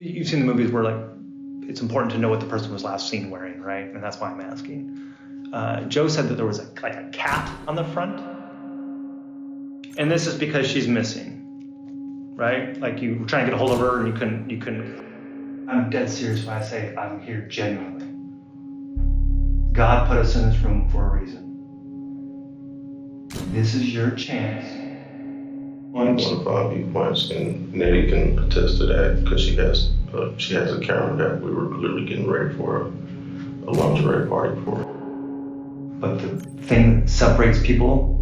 You've seen the movies where like it's important to know what the person was last seen wearing, right? And that's why I'm asking. Joe said that there was a cat on the front, and this is because she's missing, right? Like you were trying to get a hold of her and you couldn't. I'm dead serious when I say I'm here genuinely. God put us in this room for a reason. This is your chance. One of our viewpoints, and Nettie can attest to that because she has a camera that we were literally getting ready for a lingerie party for. But the thing that separates people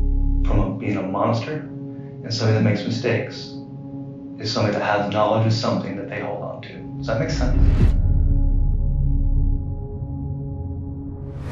from being a monster and somebody that makes mistakes is somebody that has knowledge of something that they hold on to. Does that make sense?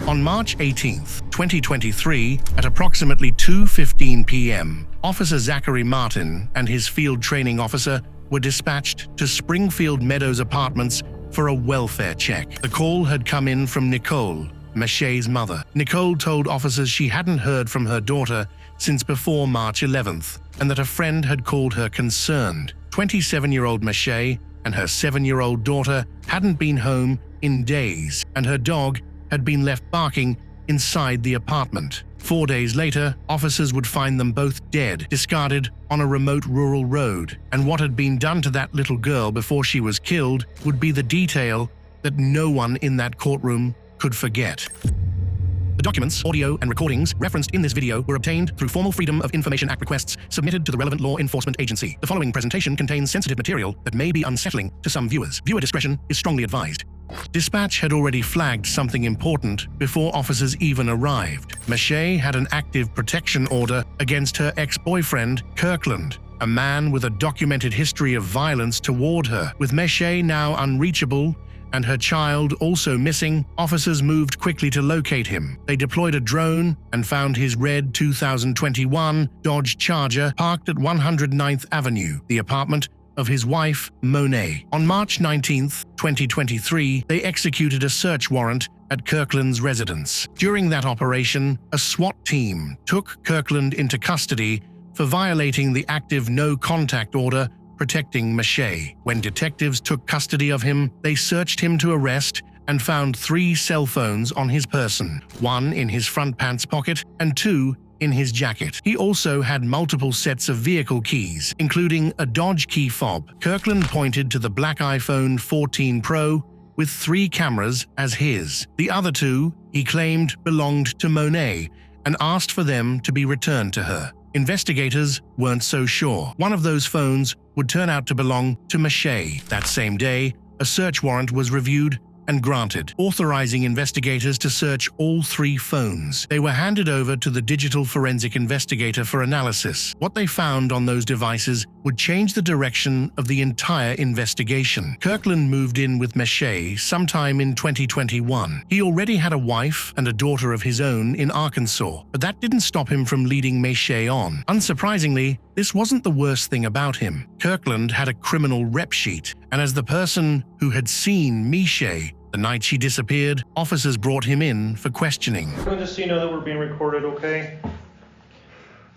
On March 18th, 2023, at approximately 2:15 p.m., Officer Zachary Martin and his field training officer were dispatched to Springfield Meadows Apartments for a welfare check. The call had come in from Nicole, Meshay's mother. Nicole told officers she hadn't heard from her daughter since before March 11th, and that a friend had called her concerned. 27-year-old Meshay and her 7-year-old daughter hadn't been home in days, and her dog had been left barking inside the apartment. 4 days later, officers would find them both dead, discarded on a remote rural road. And what had been done to that little girl before she was killed would be the detail that no one in that courtroom could forget. The documents, audio, and recordings referenced in this video were obtained through formal Freedom of Information Act requests submitted to the relevant law enforcement agency. The following presentation contains sensitive material that may be unsettling to some viewers. Viewer discretion is strongly advised. Dispatch had already flagged something important before officers even arrived. Meshay had an active protection order against her ex-boyfriend, Kirkland, a man with a documented history of violence toward her. With Meshay now unreachable and her child also missing, officers moved quickly to locate him. They deployed a drone and found his red 2021 Dodge Charger parked at 109th Avenue, the apartment of his wife, Monet. On March 19, 2023, they executed a search warrant at Kirkland's residence. During that operation, a SWAT team took Kirkland into custody for violating the active no-contact order protecting Meshay. When detectives took custody of him, they searched him to arrest and found 3 cell phones on his person, 1 in his front pants pocket and 2 in his jacket. He also had multiple sets of vehicle keys, including a Dodge key fob. Kirkland pointed to the black iPhone 14 Pro with 3 cameras as his. The other 2, he claimed, belonged to Monet and asked for them to be returned to her. Investigators weren't so sure. One of those phones would turn out to belong to Meshay. That same day, a search warrant was reviewed and granted, authorizing investigators to search all 3 phones. They were handed over to the digital forensic investigator for analysis. What they found on those devices would change the direction of the entire investigation. Kirkland moved in with Meshay sometime in 2021. He already had a wife and a daughter of his own in Arkansas, but that didn't stop him from leading Meshay on. Unsurprisingly, this wasn't the worst thing about him. Kirkland had a criminal rep sheet, and as the person who had seen Meshay the night she disappeared, officers brought him in for questioning. Just so you know that we're being recorded, okay?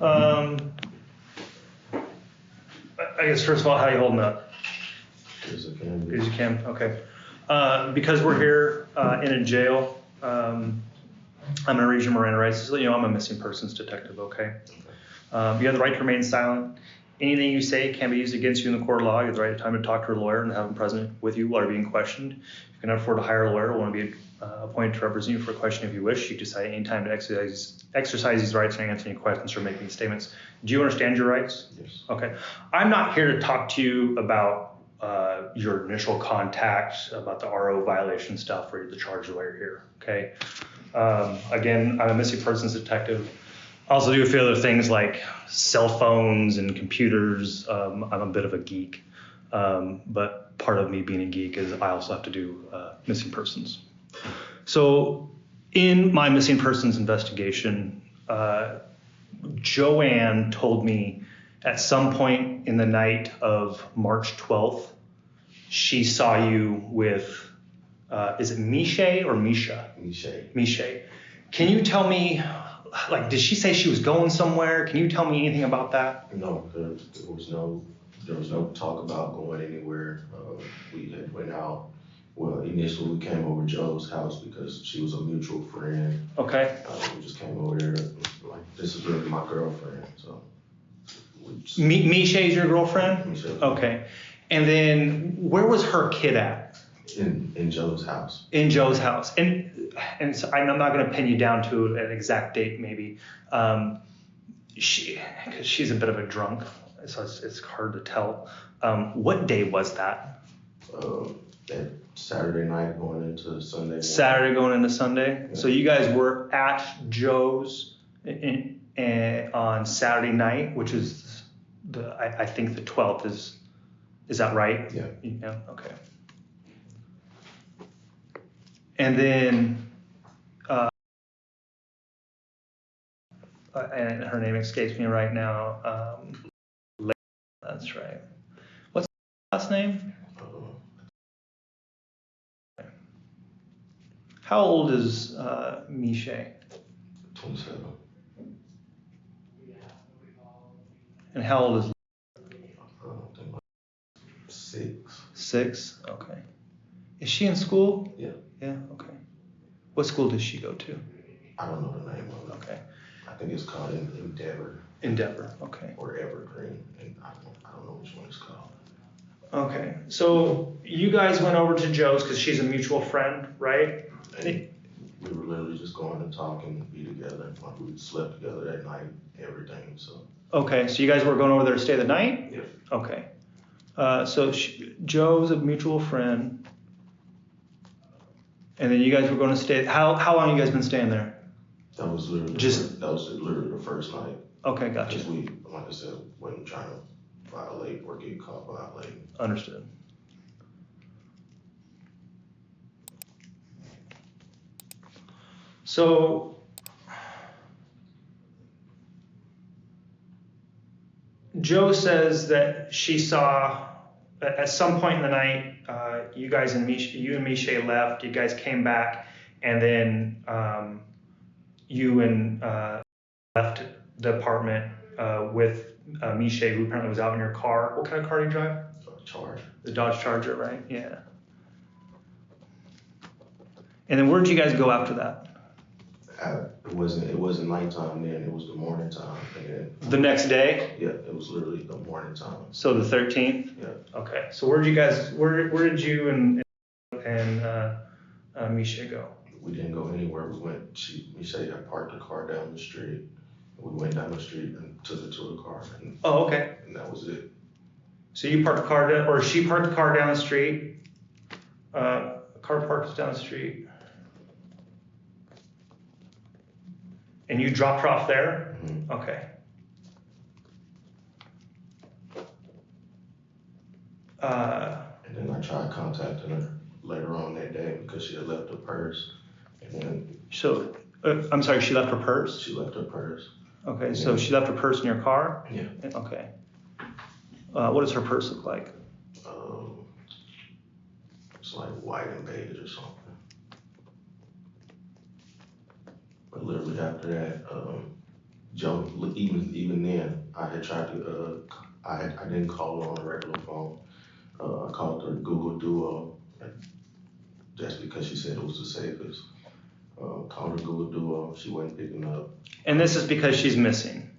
I guess first of all, how are you holding up? As I can. As you can, okay. Because we're here in a jail, I'm gonna read your Miranda rights. So, you know, I'm a missing persons detective, okay? You have the right to remain silent. Anything you say can be used against you in the court of law. You have the right to time to talk to a lawyer and have him present with you while you're being questioned. You can afford to hire a lawyer or want to be appointed to represent you for a question if you wish. You decide any time to exercise these rights and answer any questions or make any statements. Do you understand your rights? Yes. Okay. I'm not here to talk to you about your initial contact, about the RO violation stuff or the charge while you're here, okay? Again, I'm a missing persons detective. I also do a few other things like cell phones and computers. I'm a bit of a geek, but part of me being a geek is I also have to do missing persons. So in my missing persons investigation, Joanne told me at some point in the night of March 12th, she saw you with, is it Meshay or Misha? Meshay. Meshay. Can you tell me, like, did she say she was going somewhere? Can you tell me anything about that? No, there was no There was no talk about going anywhere. We had went out. Well, initially we came over to Joe's house because she was a mutual friend. Okay. We just came over there, like, this is really my girlfriend, so. Michelle's your girlfriend? Michelle. Okay. And then where was her kid at? In Joe's house. In Joe's house. And so I'm not going to pin you down to an exact date, maybe. Cause she's a bit of a drunk, so it's hard to tell. What day was that? That Saturday night going into Sunday morning. Saturday going into Sunday. Yeah. So you guys were at Joe's on Saturday night, which is I think the 12th is that right? Yeah. Yeah. Okay. And then and her name escapes me right now. That's right. What's the last name? How old is Miche? 27. And how old is? I think like 6. 6. Okay. Is she in school? Yeah. Yeah. Okay. What school does she go to? I don't know the name of it. Okay. I think it's called Endeavor. Endeavor. Okay. Or Evergreen, and I don't know which one it's called. Okay. So you guys went over to Joe's because she's a mutual friend, right? And we were literally just going and talking, be together. Like, we slept together that night, everything. So. Okay. So you guys were going over there to stay the night? Yeah. Okay. So Joe's a mutual friend, and then you guys were going to stay. How long you guys been staying there? That was literally the first night. Okay, gotcha. Because we, like I said, wasn't trying to violate or get caught violating. Understood. So Joe says that she saw at some point in the night, you and Miche left. You guys came back, and then you and left the apartment with Miche, who apparently was out in your car. What kind of car do you drive? Charger. The Dodge Charger, right? Yeah. And then where did you guys go after that? It wasn't nighttime then. It was the morning time. And then, The next day? Yeah, it was literally the morning time. So the 13th? Yeah. Okay. So where did you and Miche go? We didn't go anywhere. Miche had parked the car down the street. We went down the street and took it to the car. Oh, okay. And that was it. So you parked the car down, or she parked the car down the street. Car parked down the street. And you dropped her off there? Mm-hmm. Okay. And then I tried contacting her later on that day because she had left her purse. And then. So, I'm sorry, she left her purse? She left her purse. Okay, so she left her purse in your car? Yeah. Okay. What does her purse look like? It's like white and beige or something. But literally after that, Joe, even then, I had tried to, I didn't call her on a regular phone. I called her Google Duo, just because she said it was the safest. Called her Google Duo, she wasn't picking up. And this is because she's missing,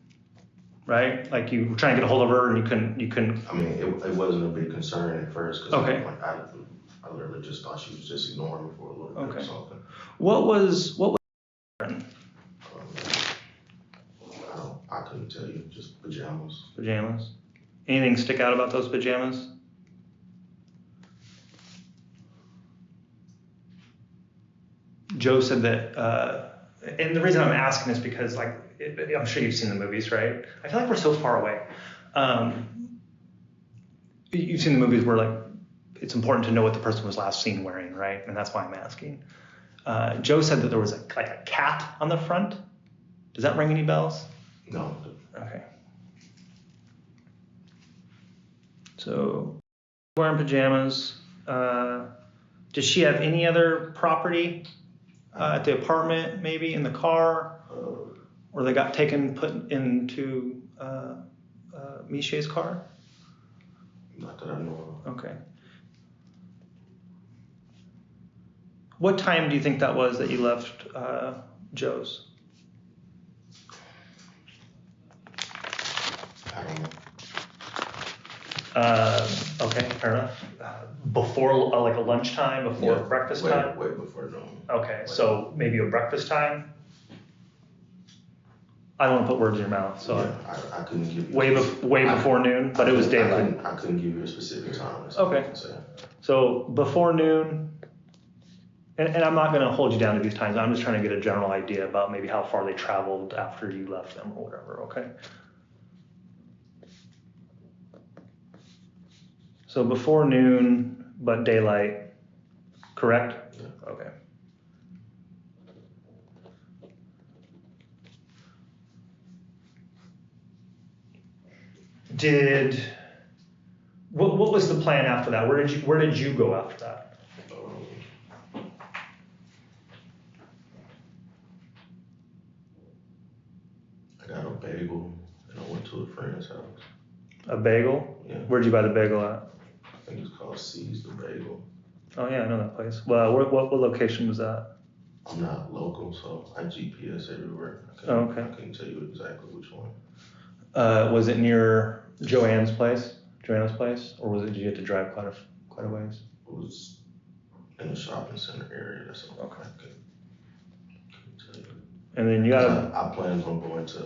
right? Like you were trying to get a hold of her and you couldn't. I mean, it wasn't a big concern at first because okay. I literally just thought she was just ignoring me for a little bit or something. What was I couldn't tell you, just pajamas. Pajamas. Anything stick out about those pajamas? Joe said that, and the reason I'm asking is because, like, I'm sure you've seen the movies, right? I feel like we're so far away. You've seen the movies where, like, it's important to know what the person was last seen wearing, right? And that's why I'm asking. Joe said that there was like a cat on the front. Does that ring any bells? No. Okay. So, wearing pajamas. Does she have any other property at the apartment, maybe in the car, or they got put into Miche's car? Not that I know of. Okay. What time do you think that was that you left Joe's? I don't know. Okay, fair enough. Before like a lunchtime, before breakfast time? Way before noon. Okay, so maybe a breakfast time? I don't want to put words in your mouth, so. Yeah, I couldn't give you. Way before noon, but it was daylight. I couldn't give you a specific time. Okay. So before noon, and I'm not going to hold you down to these times. I'm just trying to get a general idea about maybe how far they traveled after you left them or whatever, okay? So before noon, but daylight, correct? Yeah. Okay. What was the plan after that? Where did you go after that? I got a bagel and I went to a friend's house. A bagel? Yeah. Where'd you buy the bagel at? I think it's called Seize the Bagel. Oh yeah, I know that place. Well, what location was that? I'm not local, so I GPS everywhere. Okay. I couldn't tell you exactly which one. Was it near Joanna's place, or was it? Did you have to drive quite a ways? It was in the shopping center area. That's all. Okay. I couldn't tell you. And then you got. I planned on going to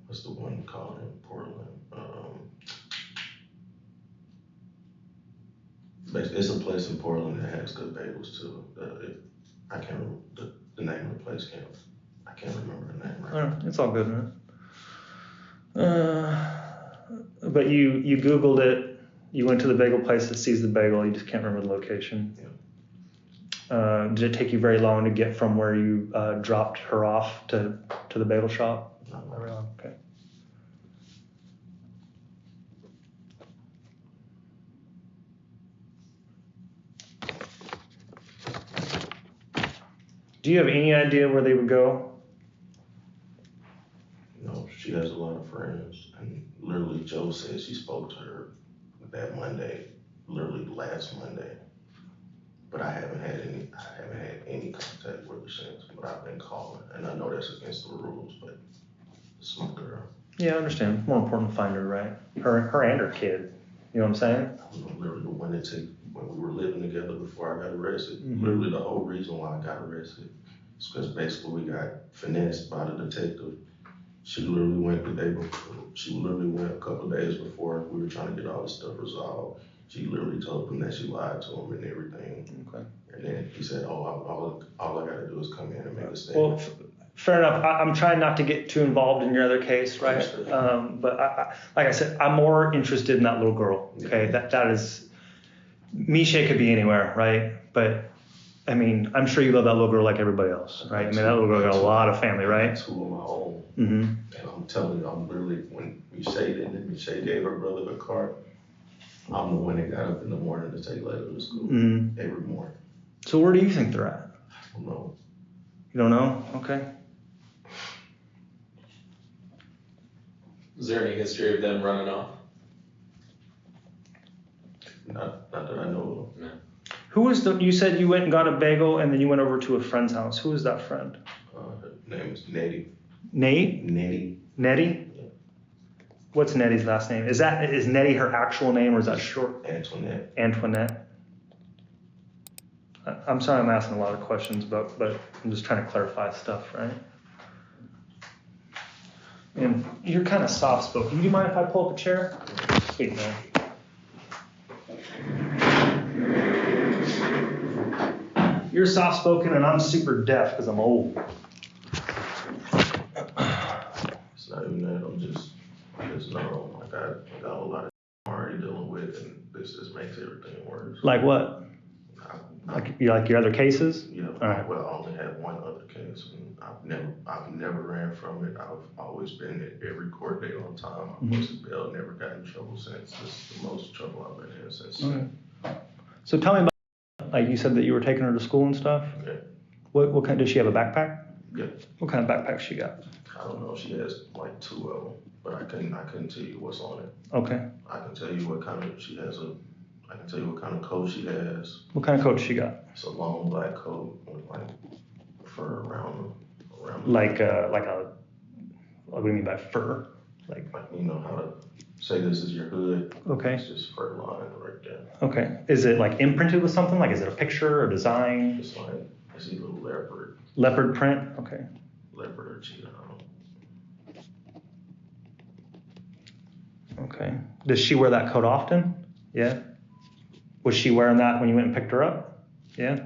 what's the one called in Portland? It's a place in Portland that has good bagels too. I can't remember the name of the place. I can't remember the name right now. It's all good, man. But you Googled it. You went to the bagel place that sees the bagel. You just can't remember the location. Yeah. Did it take you very long to get from where you dropped her off to the bagel shop? Not Not very long. Okay. Do you have any idea where they would go? No, she has a lot of friends, and literally Joe said she spoke to her that Monday, literally last Monday. But I haven't had any contact with her since. But I've been calling, and I know that's against the rules, but it's my girl. Yeah, I understand. It's more important to find her, right? Her and her kid. You know what I'm saying? Literally the one that took when we were living together before I got arrested. Mm-hmm. Literally the whole reason why I got arrested is because basically we got finessed by the detective. She literally went a couple of days before we were trying to get all this stuff resolved. She literally told him that she lied to him and everything. Okay. And then he said, all I gotta do is come in and make a statement. Well, fair enough. I'm trying not to get too involved in your other case, right? But like I said, I'm more interested in that little girl. Okay, that is, Misha could be anywhere, right? But I mean, I'm sure you love that little girl like everybody else, right? I mean, that little girl got a lot of family, right? Two of my own. Mm-hmm. And I'm telling you, I'm literally, when Misha gave her brother the car, I'm the one that got up in the morning to take Layla to school every morning. So where do you think they're at? I don't know. You don't know? Okay. Is there any history of them running off? Not that I know of. No. Who was you said you went and got a bagel and then you went over to a friend's house. Who was that friend? Her name is Nettie. Nate? Nettie. Nettie? Yeah. What's Nettie's last name? Is Nettie her actual name or is that short? Antoinette. Antoinette. I'm sorry I'm asking a lot of questions, but I'm just trying to clarify stuff, right? And you're kind of soft-spoken. Do you mind if I pull up a chair? Sweet, man. You're soft-spoken and I'm super deaf because I'm old. It's not even that. I'm just no. I got a lot of I'm already dealing with, and this just makes everything worse. Like what? Like your other cases? Yeah. All right. Well, I only had one other case, and I've never ran from it. I've always been at every court date on time. I posted bail, never got in trouble since. This is the most trouble I've been in since. Okay. So tell me about, like you said that you were taking her to school and stuff. Yeah. What kind? Does she have a backpack? Yeah. What kind of backpack she got? I don't know. She has like two of them. but I couldn't tell you what's on it. Okay. I can tell you what kind of I can tell you what kind of coat she has. What kind of coat she got? It's a long black coat with like fur around the Like a, what do you mean by fur? like you know how to say this is your hood. Okay. It's just fur line right there. Okay. Is it like imprinted with something? Like, is it a picture or design? It's like it's either leopard. Leopard print? Okay. Leopard or cheetah. Okay. Does she wear that coat often? Yeah. Was she wearing that when you went and picked her up? Yeah.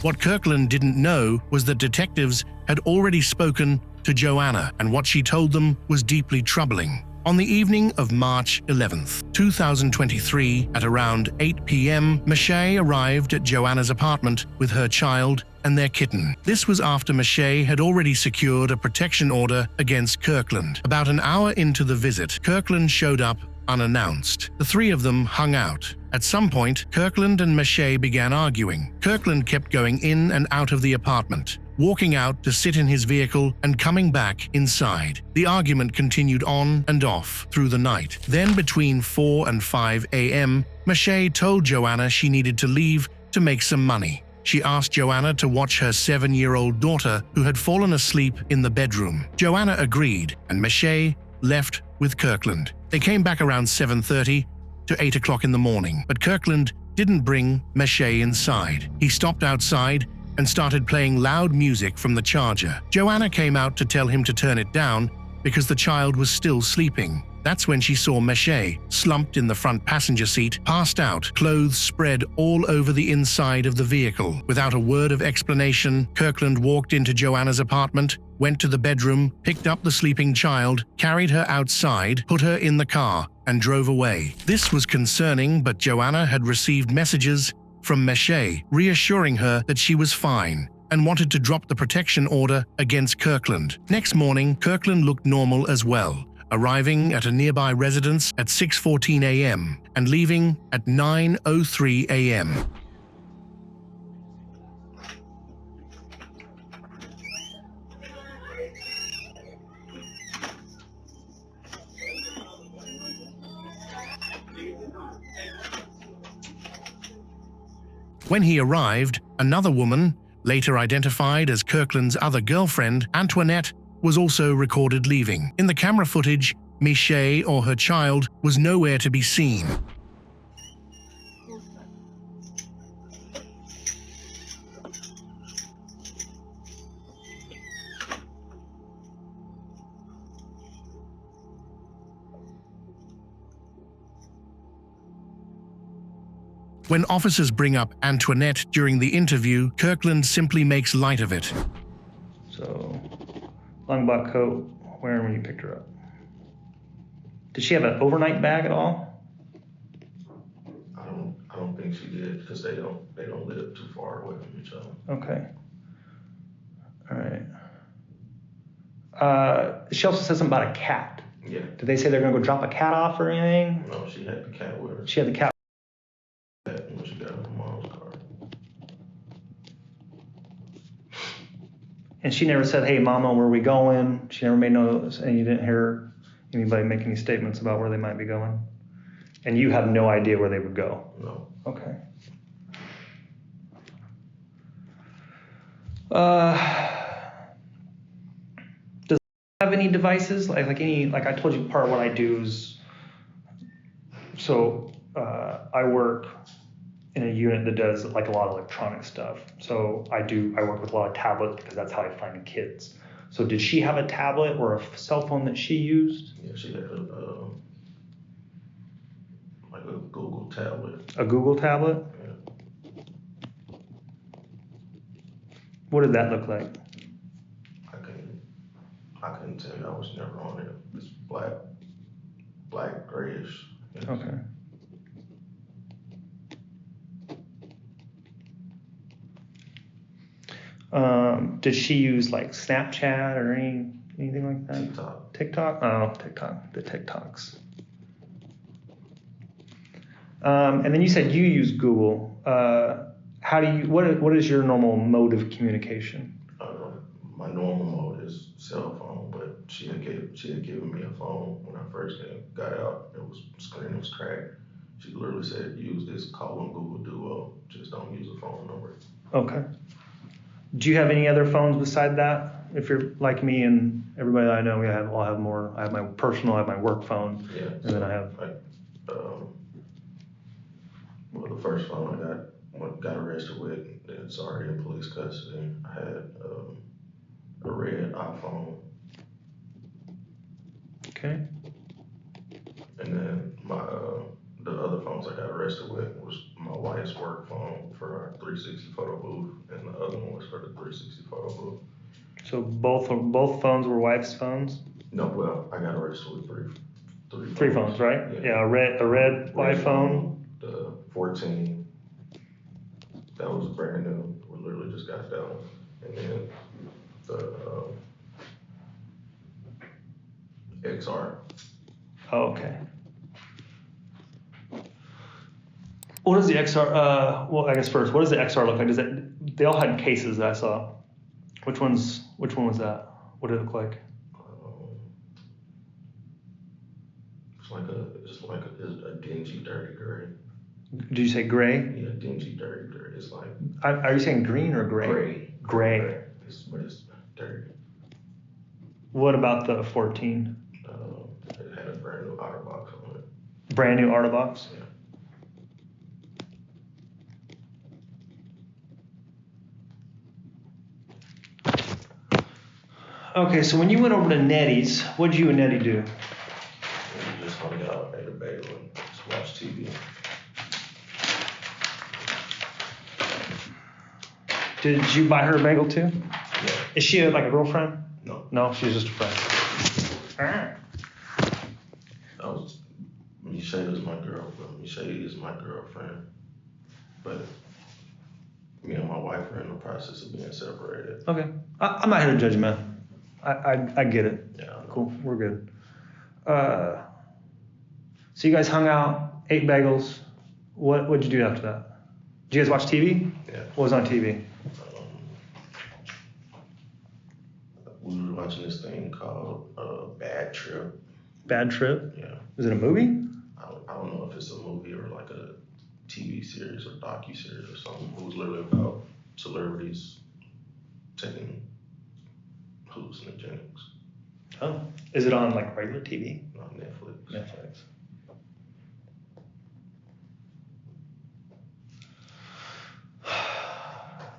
What Kirkland didn't know was that detectives had already spoken to Joanna, and what she told them was deeply troubling. On the evening of March 11th, 2023, at around 8 p.m., Michelle arrived at Joanna's apartment with her child and their kitten. This was after Michelle had already secured a protection order against Kirkland. About an hour into the visit, Kirkland showed up unannounced. The three of them hung out. At some point, Kirkland and Michelle began arguing. Kirkland kept going in and out of the apartment, walking out to sit in his vehicle and coming back inside. The argument continued on and off through the night. Then between 4 and 5 a.m., Michelle told Joanna she needed to leave to make some money. She asked Joanna to watch her 7-year-old daughter, who had fallen asleep in the bedroom. Joanna agreed, and Michelle left with Kirkland. They came back around 7:30 to 8 o'clock in the morning, but Kirkland didn't bring Michelle inside. He stopped outside and started playing loud music from the charger. Joanna came out to tell him to turn it down because the child was still sleeping. That's when she saw Michelle, slumped in the front passenger seat, passed out, clothes spread all over the inside of the vehicle. Without a word of explanation, Kirkland walked into Joanna's apartment, went to the bedroom, picked up the sleeping child, carried her outside, put her in the car, and drove away. This was concerning, but Joanna had received messages from Michelle reassuring her that she was fine and wanted to drop the protection order against Kirkland. Next morning, Kirkland looked normal as well, arriving at a nearby residence at 6:14 a.m. and leaving at 9:03 a.m. When he arrived, another woman, later identified as Kirkland's other girlfriend, Antoinette, was also recorded leaving. In the camera footage, Michelle or her child was nowhere to be seen. When officers bring up Antoinette during the interview, Kirkland simply makes light of it. So, long black coat, wearing when you picked her up. Did she have an overnight bag at all? I don't think she did because they don't live too far away from each other. Okay. All right. She also said something about a cat. Yeah. Did they say they're gonna go drop a cat off or anything? No, she had the cat with her. She had the cat. When she got in her mom's car. And she never said, "Hey, Mama, where are we going?" She never made notes, and you didn't hear anybody make any statements about where they might be going. And you have no idea where they would go. No. Okay. Does it have any devices? Like I told you, part of what I do is, so I work in a unit that does like a lot of electronic stuff. So I work with a lot of tablets because that's how I find kids. So did she have a tablet or a cell phone that she used? Yeah, she had like a Google tablet. A Google tablet? Yeah. What did that look like? I couldn't tell you. I was never on it. It's black, grayish. Yes. Okay. Did she use like Snapchat or anything like that? TikTok. TikTok? Oh, TikTok. The TikToks. And then you said you use Google. What is your normal mode of communication? My normal mode is cell phone, but she had given me a phone when I first got out. It was screen was cracked. She literally said, use this, call on Google Duo, just don't use a phone number. Okay. Do you have any other phones beside that? If you're like me and everybody that I know, I'll have more. I have my personal, I have my work phone, Yeah. and then I have. Well, the first phone I got arrested with, it's already in police custody. I had a red iPhone, Okay. and then the other phones I got arrested with was my wife's work phone for our 360 photo booth, and the other one was for the 360 photo booth. So both phones were wife's phones? No, well, I got arrested with three phones, right? Yeah, a red wife phone. The 14, that was brand new. We literally just got that one, and then the XR. Oh, okay. What does the XR? Well, I guess first, what does the XR look like? They all had cases that I saw. Which one was that? What did it look like? It's like a dingy, dirty gray. Did you say gray? Yeah, dingy, dirty gray. It's like. Are you saying green or gray? Gray. Gray. But it's dirty. What about the 14? It had a brand new outer box on it. Brand new outer box? Yeah. Okay, so when you went over to Nettie's, what did you and Nettie do? We just hung out, ate a bagel, and just watched TV. Did you buy her a bagel too? Yeah. Is she like a girlfriend? No. No, she's just a friend. Michelle is my girlfriend. Michelle is my girlfriend. But me and my wife are in the process of being separated. Okay. I'm not here to judge you, man. I get it. Yeah. Cool. We're good. So you guys hung out, ate bagels. What'd you do after that? Did you guys watch TV? Yeah. What was on TV? We were watching this thing called Bad Trip. Bad Trip? Yeah. Is it a movie? I don't know if it's a movie or like a TV series or docu-series or something. It was literally about celebrities taking hallucinogenics. Oh. Is it on like regular TV? On Netflix.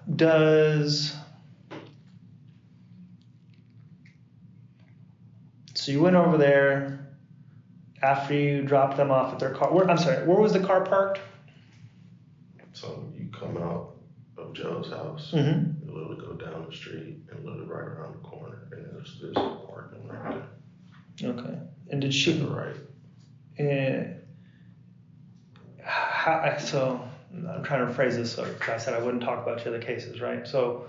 Netflix. So you went over there after you dropped them off at their car. Where was the car parked? So you come out of Joe's house, Mm-hmm. you literally go down the street and literally right around the corner, and there's a parking right there. Okay. And did she? To the right. So I'm trying to phrase this. So I said I wouldn't talk about the other cases, right? So,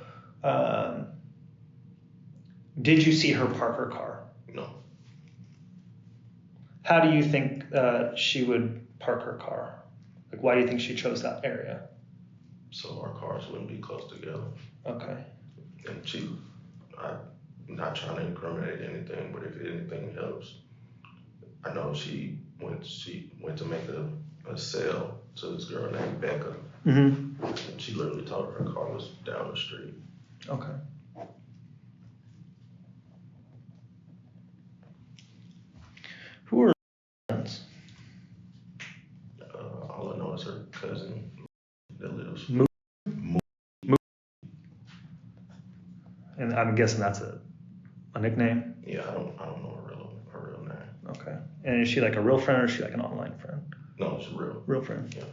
did you see her park her car? No. How do you think she would park her car? Like, why do you think she chose that area? So our cars wouldn't be close together. Okay. And I'm not trying to incriminate anything, but if anything helps, I know she went to make a sale to this girl named Becca. Mm-hmm. And she literally told her car was down the street. Okay. Who are her friends? All I know is her cousin that lives. And I'm guessing that's a nickname? Yeah, I don't know her real name. Okay. And is she like a real friend or is she like an online friend? No, she's real. Real friend. Yeah.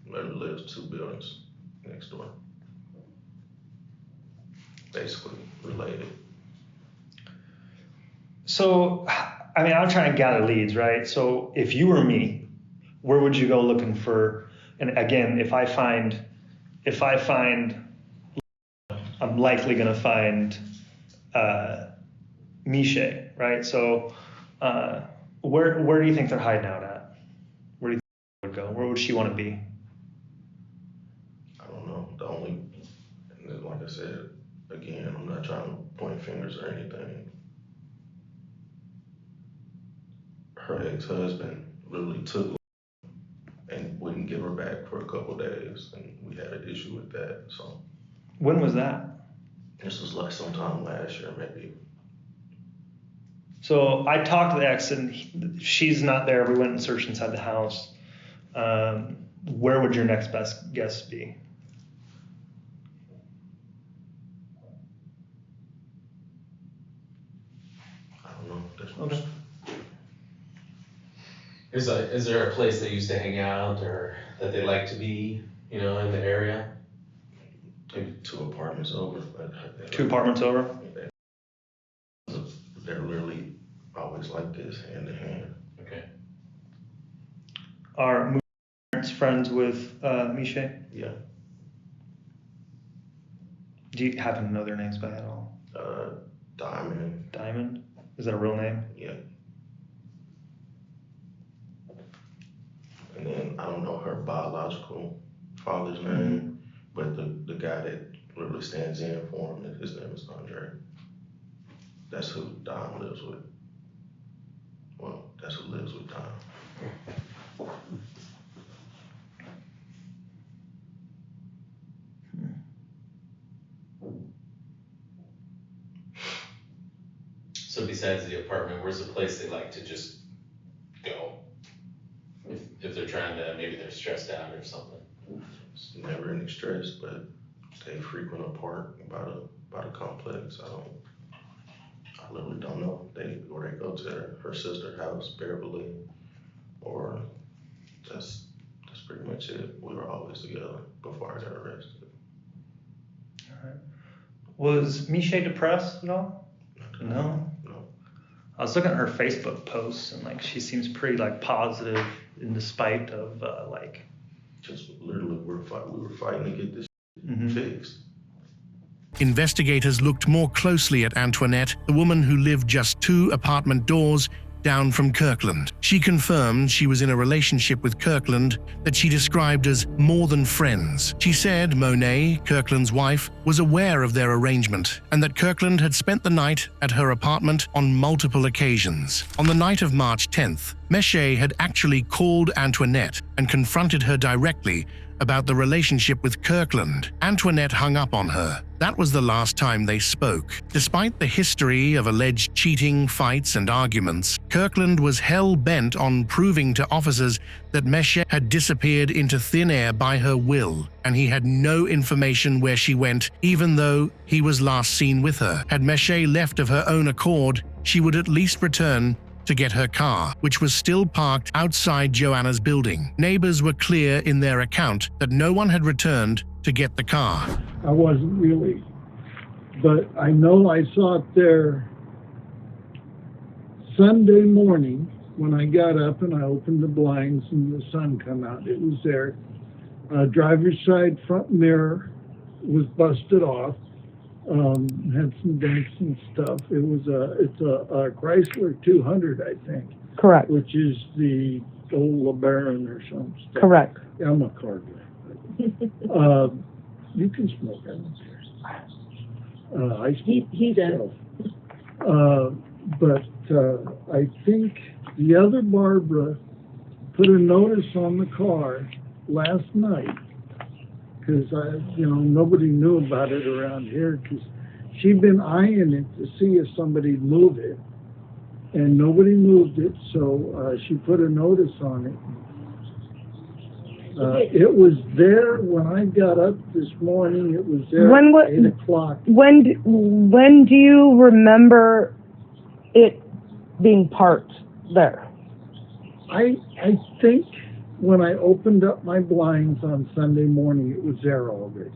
Literally lives 2 buildings next door. Basically related. So, I mean, I'm trying to gather leads, right? So if you were me, where would you go looking for, and again, if I find, I'm likely going to find Miche, right? So where do you think they're hiding out at? Where do you think they would go? Where would she want to be? I don't know. And then, like I said, again, I'm not trying to point fingers or anything. her ex-husband literally took her and wouldn't give her back for a couple days, and we had an issue with that. So When was that? this was like sometime last year, maybe. So I talked to the ex, and she's not there. We went and searched inside the house. Where would your next best guess be? I don't know. That's Okay. Is there a place they used to hang out or that they like to be, in the area? maybe 2 apartments over. But 2 apartments over? they're literally always like this, hand in hand. Okay. Are parents friends with Miche? Yeah. Do you happen to know their names by at all? Diamond. Diamond? Is that a real name? Yeah. And then I don't know her biological father's name, but the guy that really stands in for him, his name is Andre. That's who Dom lives with. Well, that's who lives with Dom. So besides the apartment, where's the place they like to just go? If they're trying to, maybe they're stressed out or something. It's never any stress, but they frequent a park by the complex. I literally don't know. They go to her sister's house, Beverly, or that's pretty much it. We were always together before I got arrested. All right. Was Miche depressed at all? No. No. I was looking at her Facebook posts, and she seems pretty positive in despite of Just literally, we were fighting to get this fixed. Investigators looked more closely at Antoinette, the woman who lived just 2 apartment doors down from Kirkland. She confirmed she was in a relationship with Kirkland that she described as more than friends. She said Monet, Kirkland's wife, was aware of their arrangement and that Kirkland had spent the night at her apartment on multiple occasions. On the night of March 10th, Miche had actually called Antoinette and confronted her directly about the relationship with Kirkland. Antoinette hung up on her. That was the last time they spoke. Despite the history of alleged cheating, fights, and arguments, Kirkland was hell-bent on proving to officers that Miche had disappeared into thin air by her will, and he had no information where she went, even though he was last seen with her. Had Miche left of her own accord, she would at least return to get her car, which was still parked outside Joanna's building. Neighbors were clear in their account that no one had returned to get the car. I wasn't really, but I know I saw it there Sunday morning when I got up and I opened the blinds and the sun come out. It was there. Driver's side front mirror was busted off. Had some dents and stuff. It's a Chrysler 200, I think. Correct. Which is the old LeBaron or some stuff. Correct. Yeah, I'm a car guy. You can smoke, I don't care. I smoke. He does. But I think the other Barbara put a notice on the car last night, because nobody knew about it around here, because she'd been eyeing it to see if somebody'd move it, and nobody moved it, so she put a notice on it. It was there when I got up this morning. It was there at 8 o'clock. When do you remember it being parked there? I think when I opened up my blinds on Sunday morning, it was there already.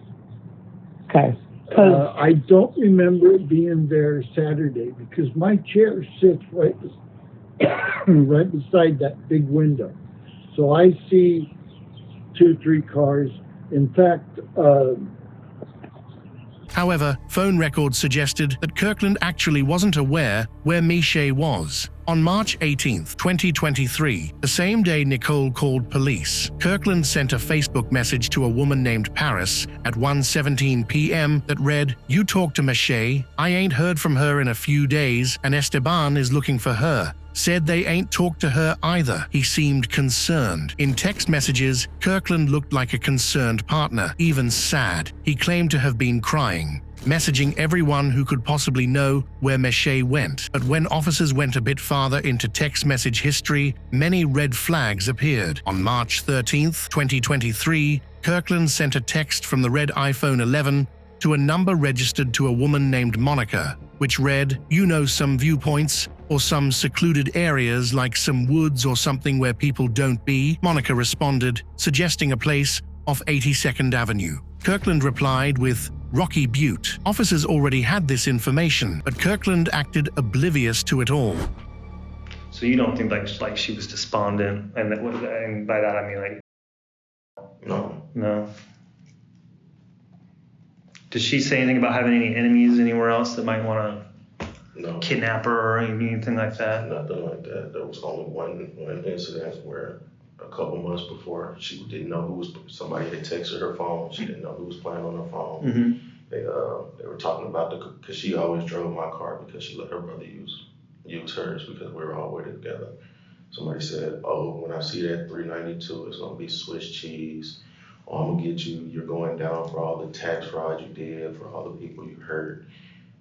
Okay. I don't remember it being there Saturday, because my chair sits right beside that big window. So I see 2-3 cars. In fact, However, phone records suggested that Kirkland actually wasn't aware where Miche was. On March 18th, 2023, the same day Nicole called police, Kirkland sent a Facebook message to a woman named Paris at 1:17 p.m. that read, "You talked to Miche, I ain't heard from her in a few days, and Esteban is looking for her. said they ain't talked to her either. He seemed concerned. In text messages, Kirkland looked like a concerned partner, even sad. He claimed to have been crying, messaging everyone who could possibly know where Meche went. But when officers went a bit farther into text message history, many red flags appeared. On March 13th, 2023, Kirkland sent a text from the red iPhone 11 to a number registered to a woman named Monica, which read, "You know some viewpoints or some secluded areas like some woods or something where people don't be?" Monica responded, suggesting a place off 82nd Avenue. Kirkland replied with Rocky Butte. Officers already had this information, but Kirkland acted oblivious to it all. So you don't think like she was despondent, and by that I mean like no. Did she say anything about having any enemies anywhere else that might want to kidnap her or anything like that? Nothing like that. There was only one incident where a couple months before she didn't know somebody had texted her phone. She didn't know who was playing on her phone. Mm-hmm. They were talking about because she always drove my car because she let her brother use hers because we were all working together. Somebody said, "Oh, when I see that 392, it's gonna be Swiss cheese. Oh, I'm gonna get you. You're going down for all the tax fraud you did, for all the people you hurt."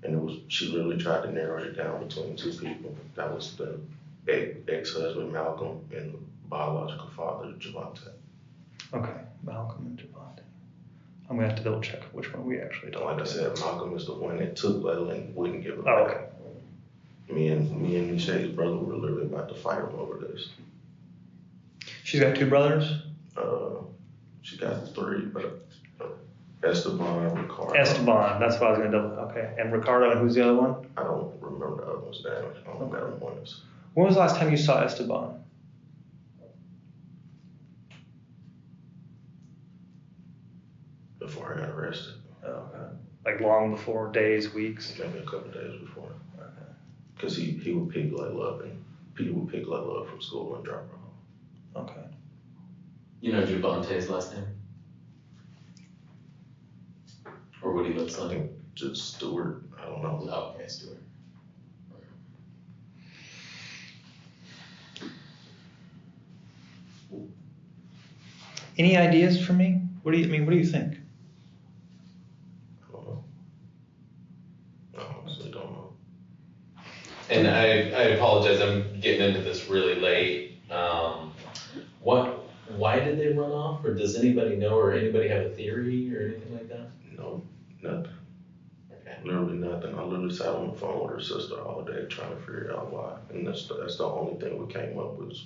And she literally tried to narrow it down between two people. That was the ex-husband Malcolm and the biological father Javante. Okay, Malcolm and Javante. I'm gonna have to double check which one we actually talked about. Like I said, Malcolm is the one that took Layla and wouldn't give her back. Oh, okay. Me and Michelle's brother were literally about to fight him over this. She's got two brothers? She got three, but Esteban, Ricardo. Esteban, that's what I was gonna double. Okay, and Ricardo, and who's the other one? I don't remember the other one's name. I don't know what the other one is. When was the last time you saw Esteban? Before I got arrested. Oh, okay. Like long before, days, weeks? Maybe a couple days before. Okay. Because he would pick Layla up, and Peter would pick Layla up from school and drop her home. Okay. You know Javante's last name? Or what he looks I like? think just Stewart. I don't know. Oh, okay, Stewart. Any ideas for me? What do you think? I don't know. I honestly don't know. And I apologize, I'm getting into this really late. Why did they run off? Or does anybody know, or anybody have a theory or anything like that? No, nothing. Okay. Literally nothing. I literally sat on the phone with her sister all day trying to figure out why. And that's the only thing we came up with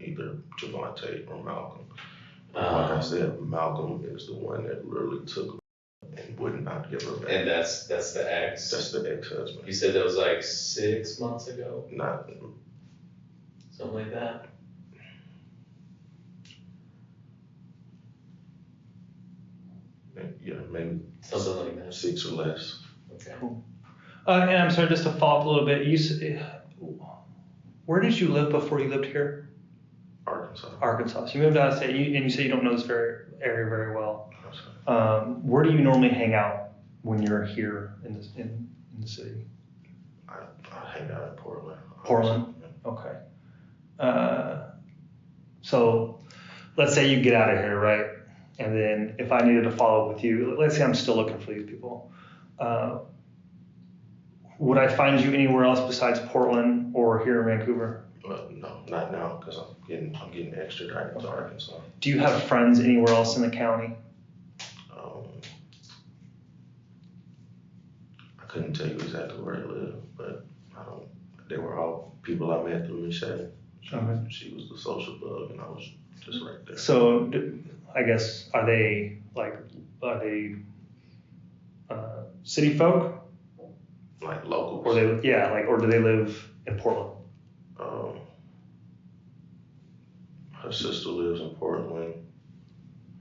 either Javante or Malcolm. Like I said, Malcolm is the one that literally took and would not give her back. And that's the ex? That's the ex-husband. You said that was like 6 months ago? Not. Something like that? Yeah, maybe something like that. 6 or less. Okay. Cool. And I'm sorry, just to follow up a little bit. Where did you live before you lived here? Arkansas. Arkansas. So you moved out of state, and you say you don't know this area very well. Where do you normally hang out when you're here in the city? I hang out in Portland. Portland. Okay. So let's say you get out of here, right? And then if I needed to follow up with you, let's say I'm still looking for these people. Would I find you anywhere else besides Portland or here in Vancouver? No, not now, because I'm getting extradited to Arkansas. Do you have friends anywhere else in the county? I couldn't tell you exactly where they live, but they were all people I met through Michelle. She was the social bug, and I was just right there. So I guess, are they city folk? Like locals? Or or do they live in Portland? Her sister lives in Portland.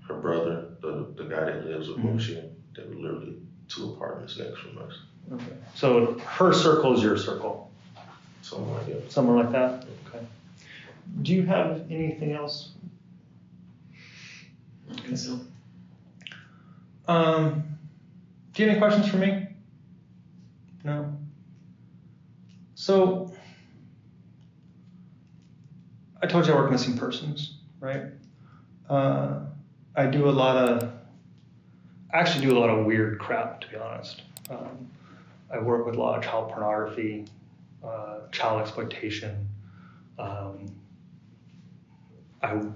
Her brother, the guy that lives with Moshi, they were literally 2 apartments next from us. Okay. So her circle is your circle? Something like that. Somewhere like that? Okay. Do you have anything else? I think so. Do you have any questions for me? No? So, I told you I work missing persons, right? I actually do a lot of weird crap, to be honest. I work with a lot of child pornography, child exploitation. I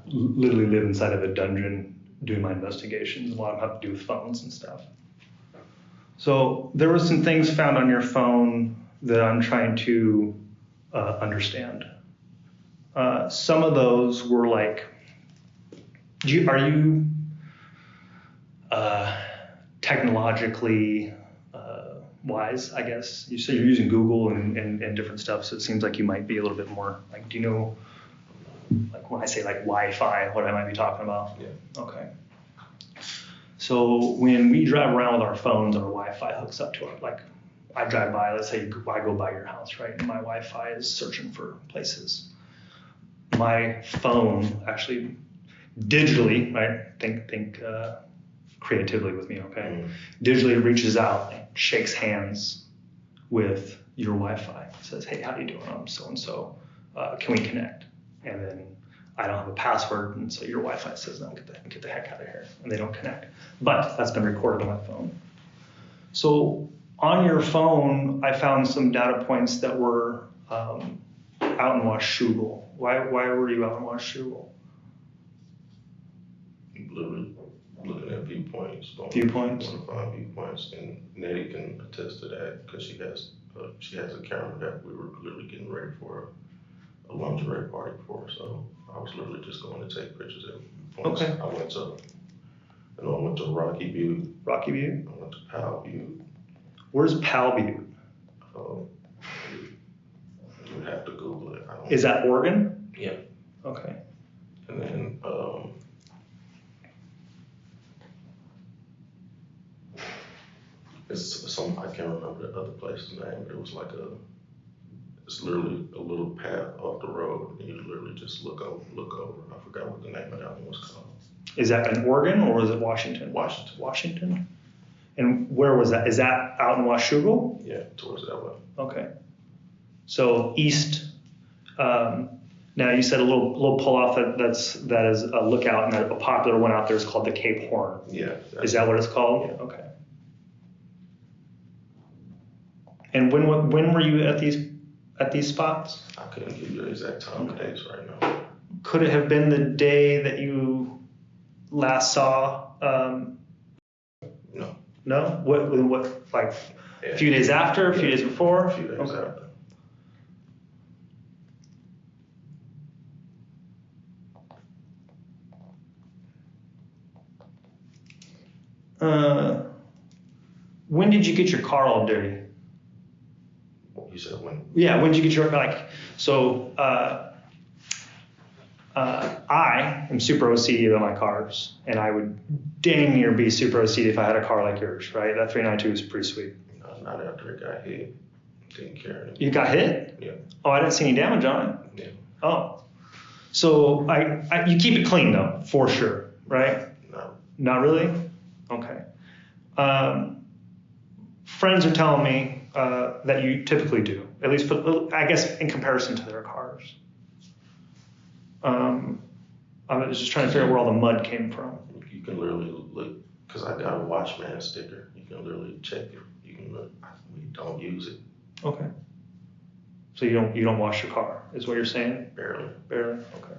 literally live inside of a dungeon doing my investigations. A lot of them have to do with phones and stuff. So there were some things found on your phone that I'm trying to understand. Some of those were like, are you technologically wise, I guess? You say you're using Google and different stuff, so it seems like you might be a little bit more, like, do you know, like when I say like Wi-Fi, what I might be talking about? Yeah. Okay. So when we drive around with our phones, our Wi-Fi hooks up to it. Like I drive by, let's say I go by your house, right? And my Wi-Fi is searching for places. My phone actually digitally, right? Think creatively with me, okay? Digitally reaches out and shakes hands with your Wi-Fi. Says, hey, how you doing? I'm so-and-so. Can we connect? And then I don't have a password, and so your Wi-Fi says, no, get the heck out of here. And they don't connect. But that's been recorded on my phone. So on your phone, I found some data points that were out in Washougal. Why were you out in Washougal? Literally looking at viewpoints. Viewpoints? Going to find viewpoints, and Nettie can attest to that because she has a camera that we were literally getting ready for a lingerie party for. So I was literally just going to take pictures at points. Okay. I went to Rocky Butte. Rocky Butte? I went to Powell Butte. Where's Powell Butte? You would have to Google it. Is that Oregon? Yeah. Okay. And then it's some, I can't remember the other place's name, but it was like it's literally a little path off the road, and you literally just look over. I forgot what the name of that one was called. Is that in Oregon or is it Washington? Washington. Washington? And where was that? Is that out in Washougal? Yeah, towards that way. Okay. So east. Now you said a little pull off that is a lookout, and a popular one out there is called the Cape Horn. Yeah. Is that what it's called? Yeah. Okay. And when were you at these spots? I couldn't give you the exact time and dates right now. Could it have been the day that you last saw? No. No. What? Like a few days after? A few days before? A few days okay. after. When did you get your car all dirty? You said when? Yeah, when did you get your So I am super OCD about my cars, and I would dang near be super OCD if I had a car like yours, right? That 392 is pretty sweet. Not after it got hit. Didn't care anymore. You got hit? Yeah. Oh, I didn't see any damage on it. Yeah. Oh, so you keep it clean though, for sure, right? No. Not really? Okay. Friends are telling me that you typically do, at least I guess in comparison to their cars. I was just trying to figure out where all the mud came from. You can literally look, because I got a watchman sticker. You can literally check it. You can look. We don't use it. Okay. So you don't wash your car, is what you're saying? Barely. Barely? Okay.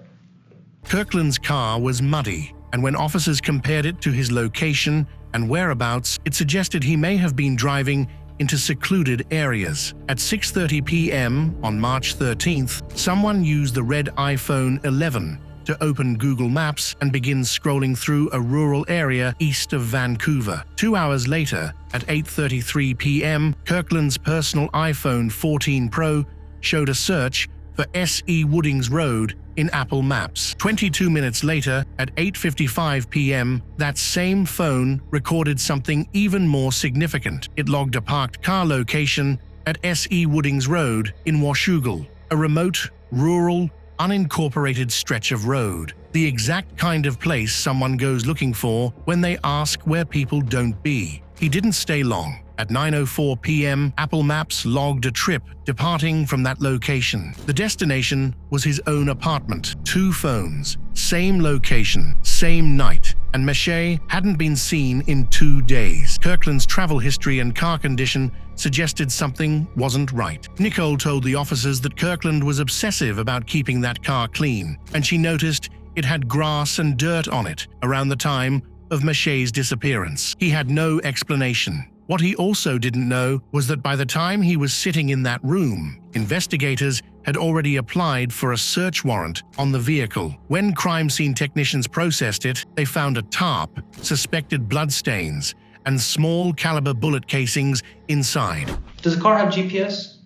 Kirkland's car was muddy, and when officers compared it to his location and whereabouts, it suggested he may have been driving into secluded areas. At 6:30 p.m. on March 13th, someone used the red iPhone 11 to open Google Maps and begin scrolling through a rural area east of Vancouver. 2 hours later, at 8:33 p.m., Kirkland's personal iPhone 14 Pro showed a search for S.E. Woodings Road in Apple Maps. 22 minutes later, at 8:55 p.m., that same phone recorded something even more significant. It logged a parked car location at S.E. Woodings Road in Washougal, a remote, rural, unincorporated stretch of road. The exact kind of place someone goes looking for when they ask where people don't be. He didn't stay long. At 9:04 p.m., Apple Maps logged a trip departing from that location. The destination was his own apartment. 2 phones, same location, same night, and Mache hadn't been seen in 2 days. Kirkland's travel history and car condition suggested something wasn't right. Nicole told the officers that Kirkland was obsessive about keeping that car clean, and she noticed it had grass and dirt on it around the time of Mache's disappearance. He had no explanation. What he also didn't know was that by the time he was sitting in that room, investigators had already applied for a search warrant on the vehicle. When crime scene technicians processed it, they found a tarp, suspected bloodstains, and small caliber bullet casings inside. Does the car have GPS?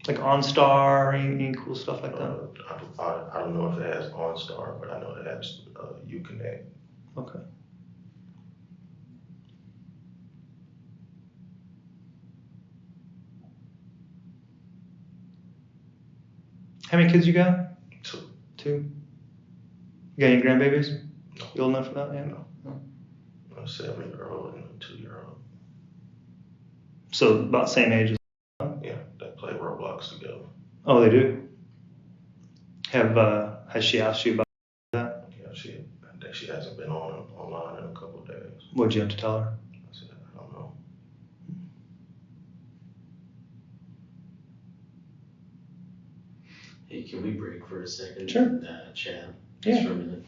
Like OnStar, any cool stuff like that? I don't know if it has OnStar, but I know it has Uconnect. Okay. How many kids you got? 2. 2. You got any grandbabies? No. You old enough for that? Yeah. No. A 7-year-old and a 2-year-old. So about same age as. Yeah, they play Roblox together. Oh, they do. Has she asked you about that? Yeah, I think she hasn't been online in a couple of days. What'd you have to tell her? I said, I don't know. Hey, can we break for a second? Sure. And, chat Yeah. just for a minute.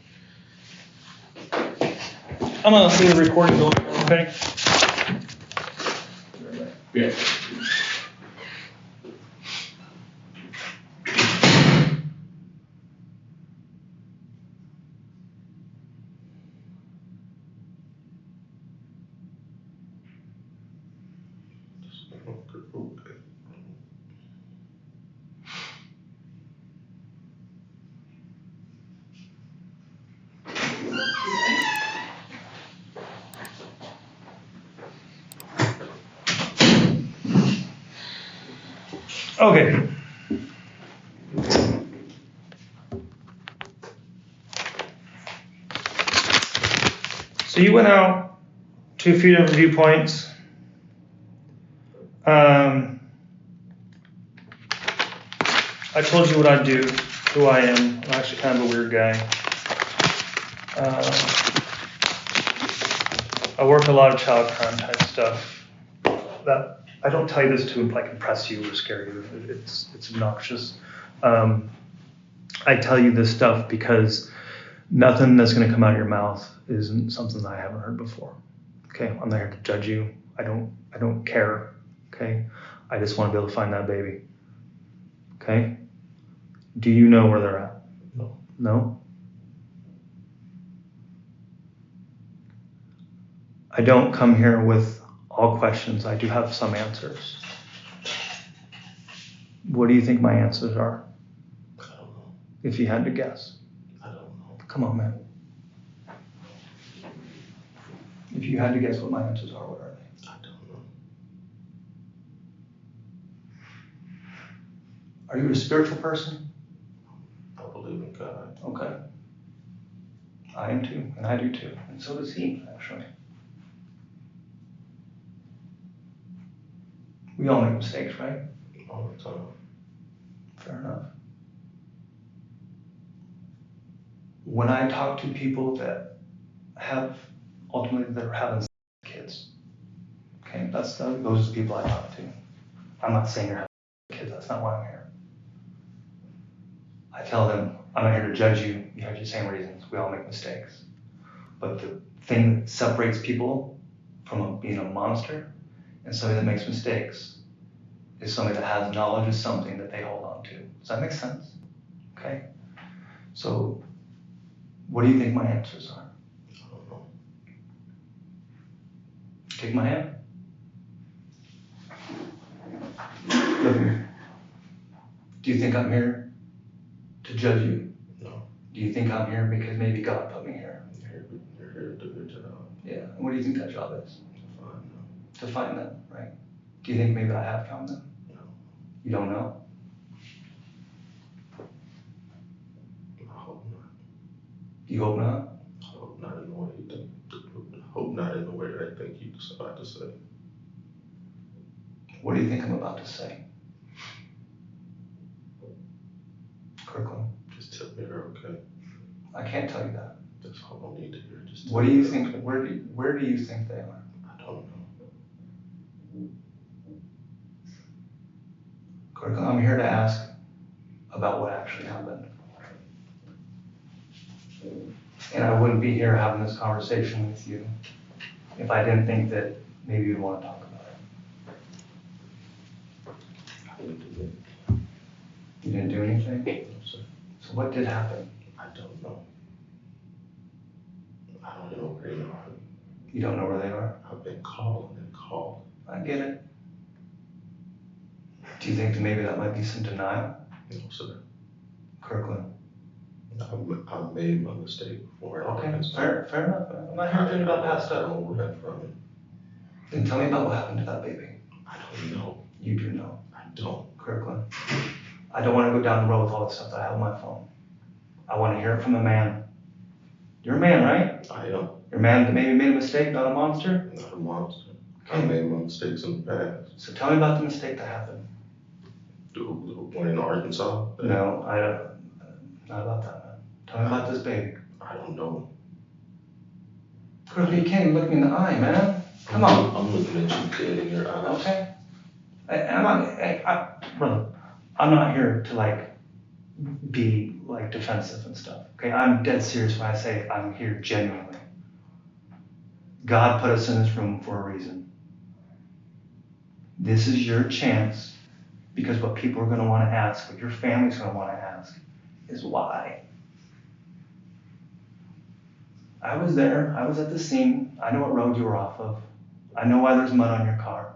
I'm gonna leave the recording going, okay? Yeah. Okay. So you went out to a few different viewpoints. I told you what I do, who I am. I'm actually kind of a weird guy. I work a lot of child crime type stuff. That I don't tell you this to like impress you or scare you. It's obnoxious. I tell you this stuff because nothing that's going to come out of your mouth isn't something that I haven't heard before. Okay, I'm not here to judge you. I don't care. Okay, I just want to be able to find that baby. Okay, do you know where they're at? No. No. I don't come here with all questions. I do have some answers. What do you think my answers are? I don't know. If you had to guess. I don't know. Come on, man. If you had to guess what my answers are, what are they? I don't know. Are you a spiritual person? I believe in God. Okay. I am too, and I do too. And so does he, actually. We all make mistakes, right? All the time. Fair enough. When I talk to people that have, ultimately, they're having kids, okay, those are the people I talk to. I'm not saying you're having kids, that's not why I'm here. I tell them, I'm not here to judge you, you have your same reasons, we all make mistakes. But the thing that separates people from being a monster and somebody that makes mistakes is somebody that has knowledge of something that they hold on to. Does that make sense? Okay? So, what do you think my answers are? I don't know. Take my hand. Look at me. Do you think I'm here to judge you? No. Do you think I'm here because maybe God put me here? You're here to do your job. Yeah. And what do you think that job is? To find them. To find them, right? Do you think maybe I have found them? No. You don't know? I hope not. You hope not? I hope not in the way you think. I hope not in the way that I think you What's I about to say? What do you think I'm about to say? Kirkland, Just tell me they're okay. I can't tell you that. That's all I need to hear. Just tell What do me you they're think? okay. Where do you think they are? I don't know. Kirkland, I'm here to ask about what actually happened. And I wouldn't be here having this conversation with you if I didn't think that maybe you'd want to talk about it. I didn't do it. You didn't do anything? No, sir. So what did happen? I don't know. I don't know where they are. You don't know where they are? I've been calling and calling. I get it. Do you think that maybe that might be some denial? No, sir. Kirkland. I made my mistake before. Okay, fair enough. I'm not here to about past I stuff. don't run from it. Then tell me about what happened to that baby. I don't know. You do know. I don't. Kirkland. I don't want to go down the road with all the stuff that I have on my phone. I want to hear it from a man. You're a man, right? I am You're a man that maybe made a mistake, not a monster? not a monster. I Okay. made my mistakes in the past. So tell me about the mistake that happened. The one in Arkansas? No, I don't. Not about that, man. Tell me about this baby. I don't know. Kirkland, you can't even look me in the eye, man. Come on. I'm looking at you dead in your eyes. Okay. Brother, I'm not here to like be like defensive and stuff. Okay, I'm dead serious when I say I'm here genuinely. God put us in this room for a reason. This is your chance, because what people are going to want to ask, what your family's going to want to ask, is why. I was there. I was at the scene. I know what road you were off of. I know why there's mud on your car.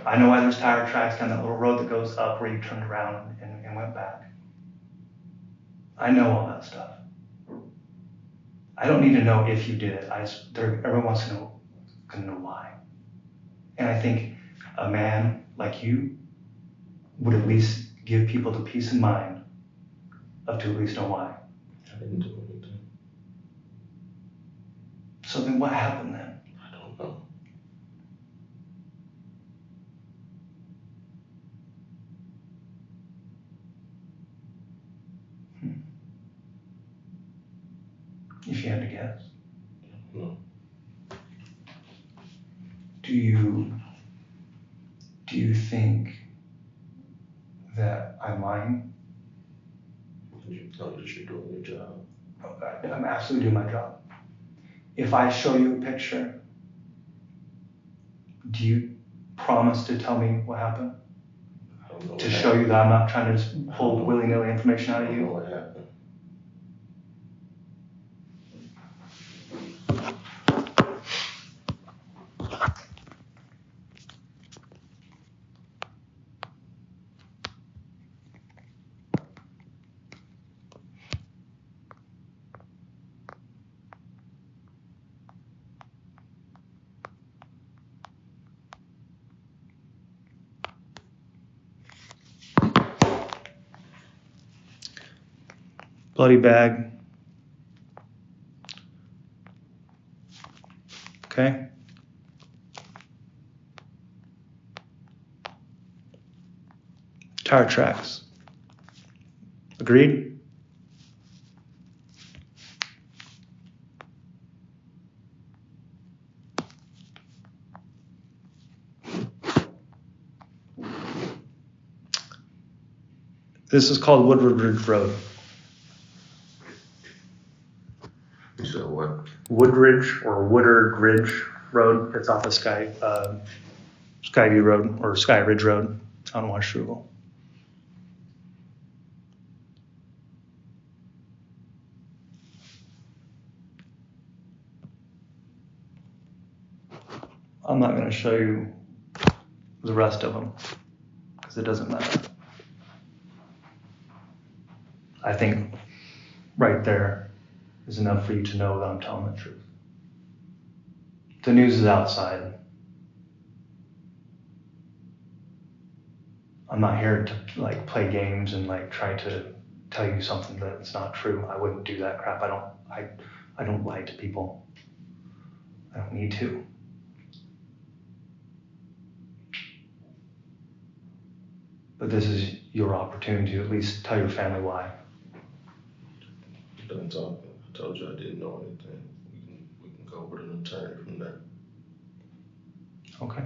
I know why there's tire tracks down that little road that goes up where you turned around and went back. I know all that stuff. I don't need to know if you did it. Everyone wants to know why. And I think a man like you would at least give people the peace of mind of to at least know why. I didn't do anything. So then what happened then? I don't know. If you had to guess. No. Do you think that I'm lying? You know that you're doing your job. I'm absolutely doing my job. If I show you a picture, do you promise to tell me what happened? I don't know. To show you that I'm not trying to just pull willy-nilly information out I of don't know you? what happened. Bloody bag. Okay. Tire tracks. Agreed? This is called Woodward Ridge Road. You said what? Woodridge or Woodard Ridge Road. It's off of Skyview Road or Sky Ridge Road on Washougal. I'm not going to show you the rest of them because it doesn't matter. I think right there is enough for you to know that I'm telling the truth. The news is outside. I'm not here to like play games and like try to tell you something that's not true. I wouldn't do that crap. I don't lie to people. I don't need to. but this is your opportunity to at least tell your family why. Done talking. I told you I didn't know anything. We can go with an attorney from there. Okay.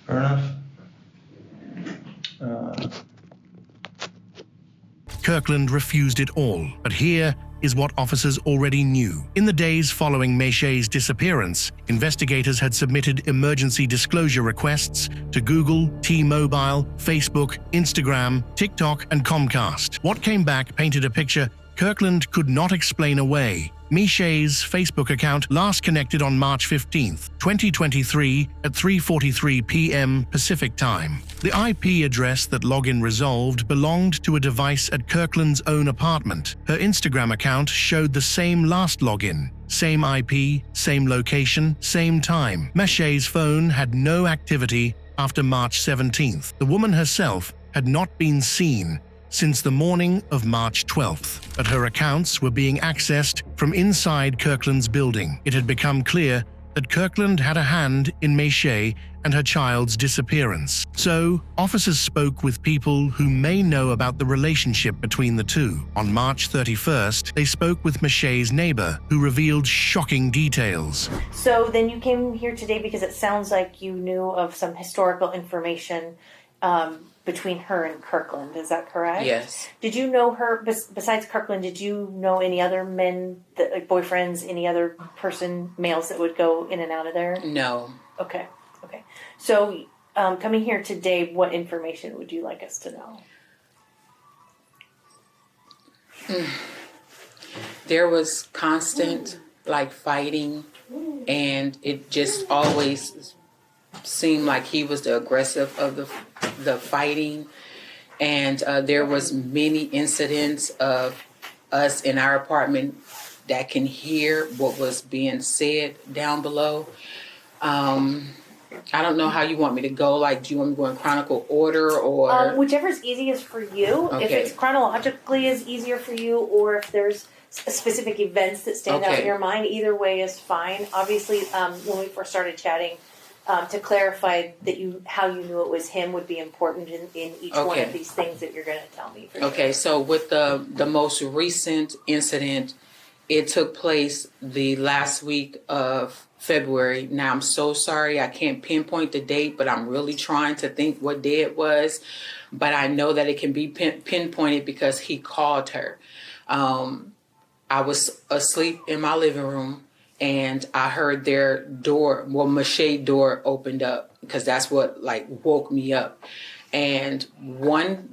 Fair enough. Kirkland refused it all, but here is what officers already knew. In the days following Mache's disappearance, investigators had submitted emergency disclosure requests to Google, T-Mobile, Facebook, Instagram, TikTok, and Comcast. What came back painted a picture Kirkland could not explain away. Mache's Facebook account last connected on March 15th, 2023 at 3:43 p.m. Pacific Time. The IP address that login resolved belonged to a device at Kirkland's own apartment. Her Instagram account showed the same last login. Same IP, same location, same time. Mache's phone had no activity after March 17th. The woman herself had not been seen since the morning of March 12th, but her accounts were being accessed from inside Kirkland's building. It had become clear that Kirkland had a hand in Mache and her child's disappearance. So, officers spoke with people who may know about the relationship between the two. On March 31st, they spoke with Mache's neighbor, who revealed shocking details. So then you came here today because it sounds like you knew of some historical information between her and Kirkland. Is that correct? Yes. Did you know her, besides Kirkland, did you know any other men, like boyfriends, any other males that would go in and out of there? No. Okay. So coming here today, what information would you like us to know? There was constant fighting, and it just always seemed like he was the aggressive of the fighting, and there was many incidents of us in our apartment that can hear what was being said down below. I don't know how you want me to go. Do you want me to go in chronicle order or? Whichever's easiest for you. Okay. If it's chronologically is easier for you, or if there's specific events that stand out in your mind, either way is fine. Obviously, when we first started chatting, to clarify that how you knew it was him would be important in each one of these things that you're going to tell me. Okay, so with the most recent incident, it took place the last week of February. Now, I'm so sorry I can't pinpoint the date, but I'm really trying to think what day it was. But I know that it can be pinpointed because he called her. I was asleep in my living room, and I heard their door, Mache door opened up, because that's what woke me up. And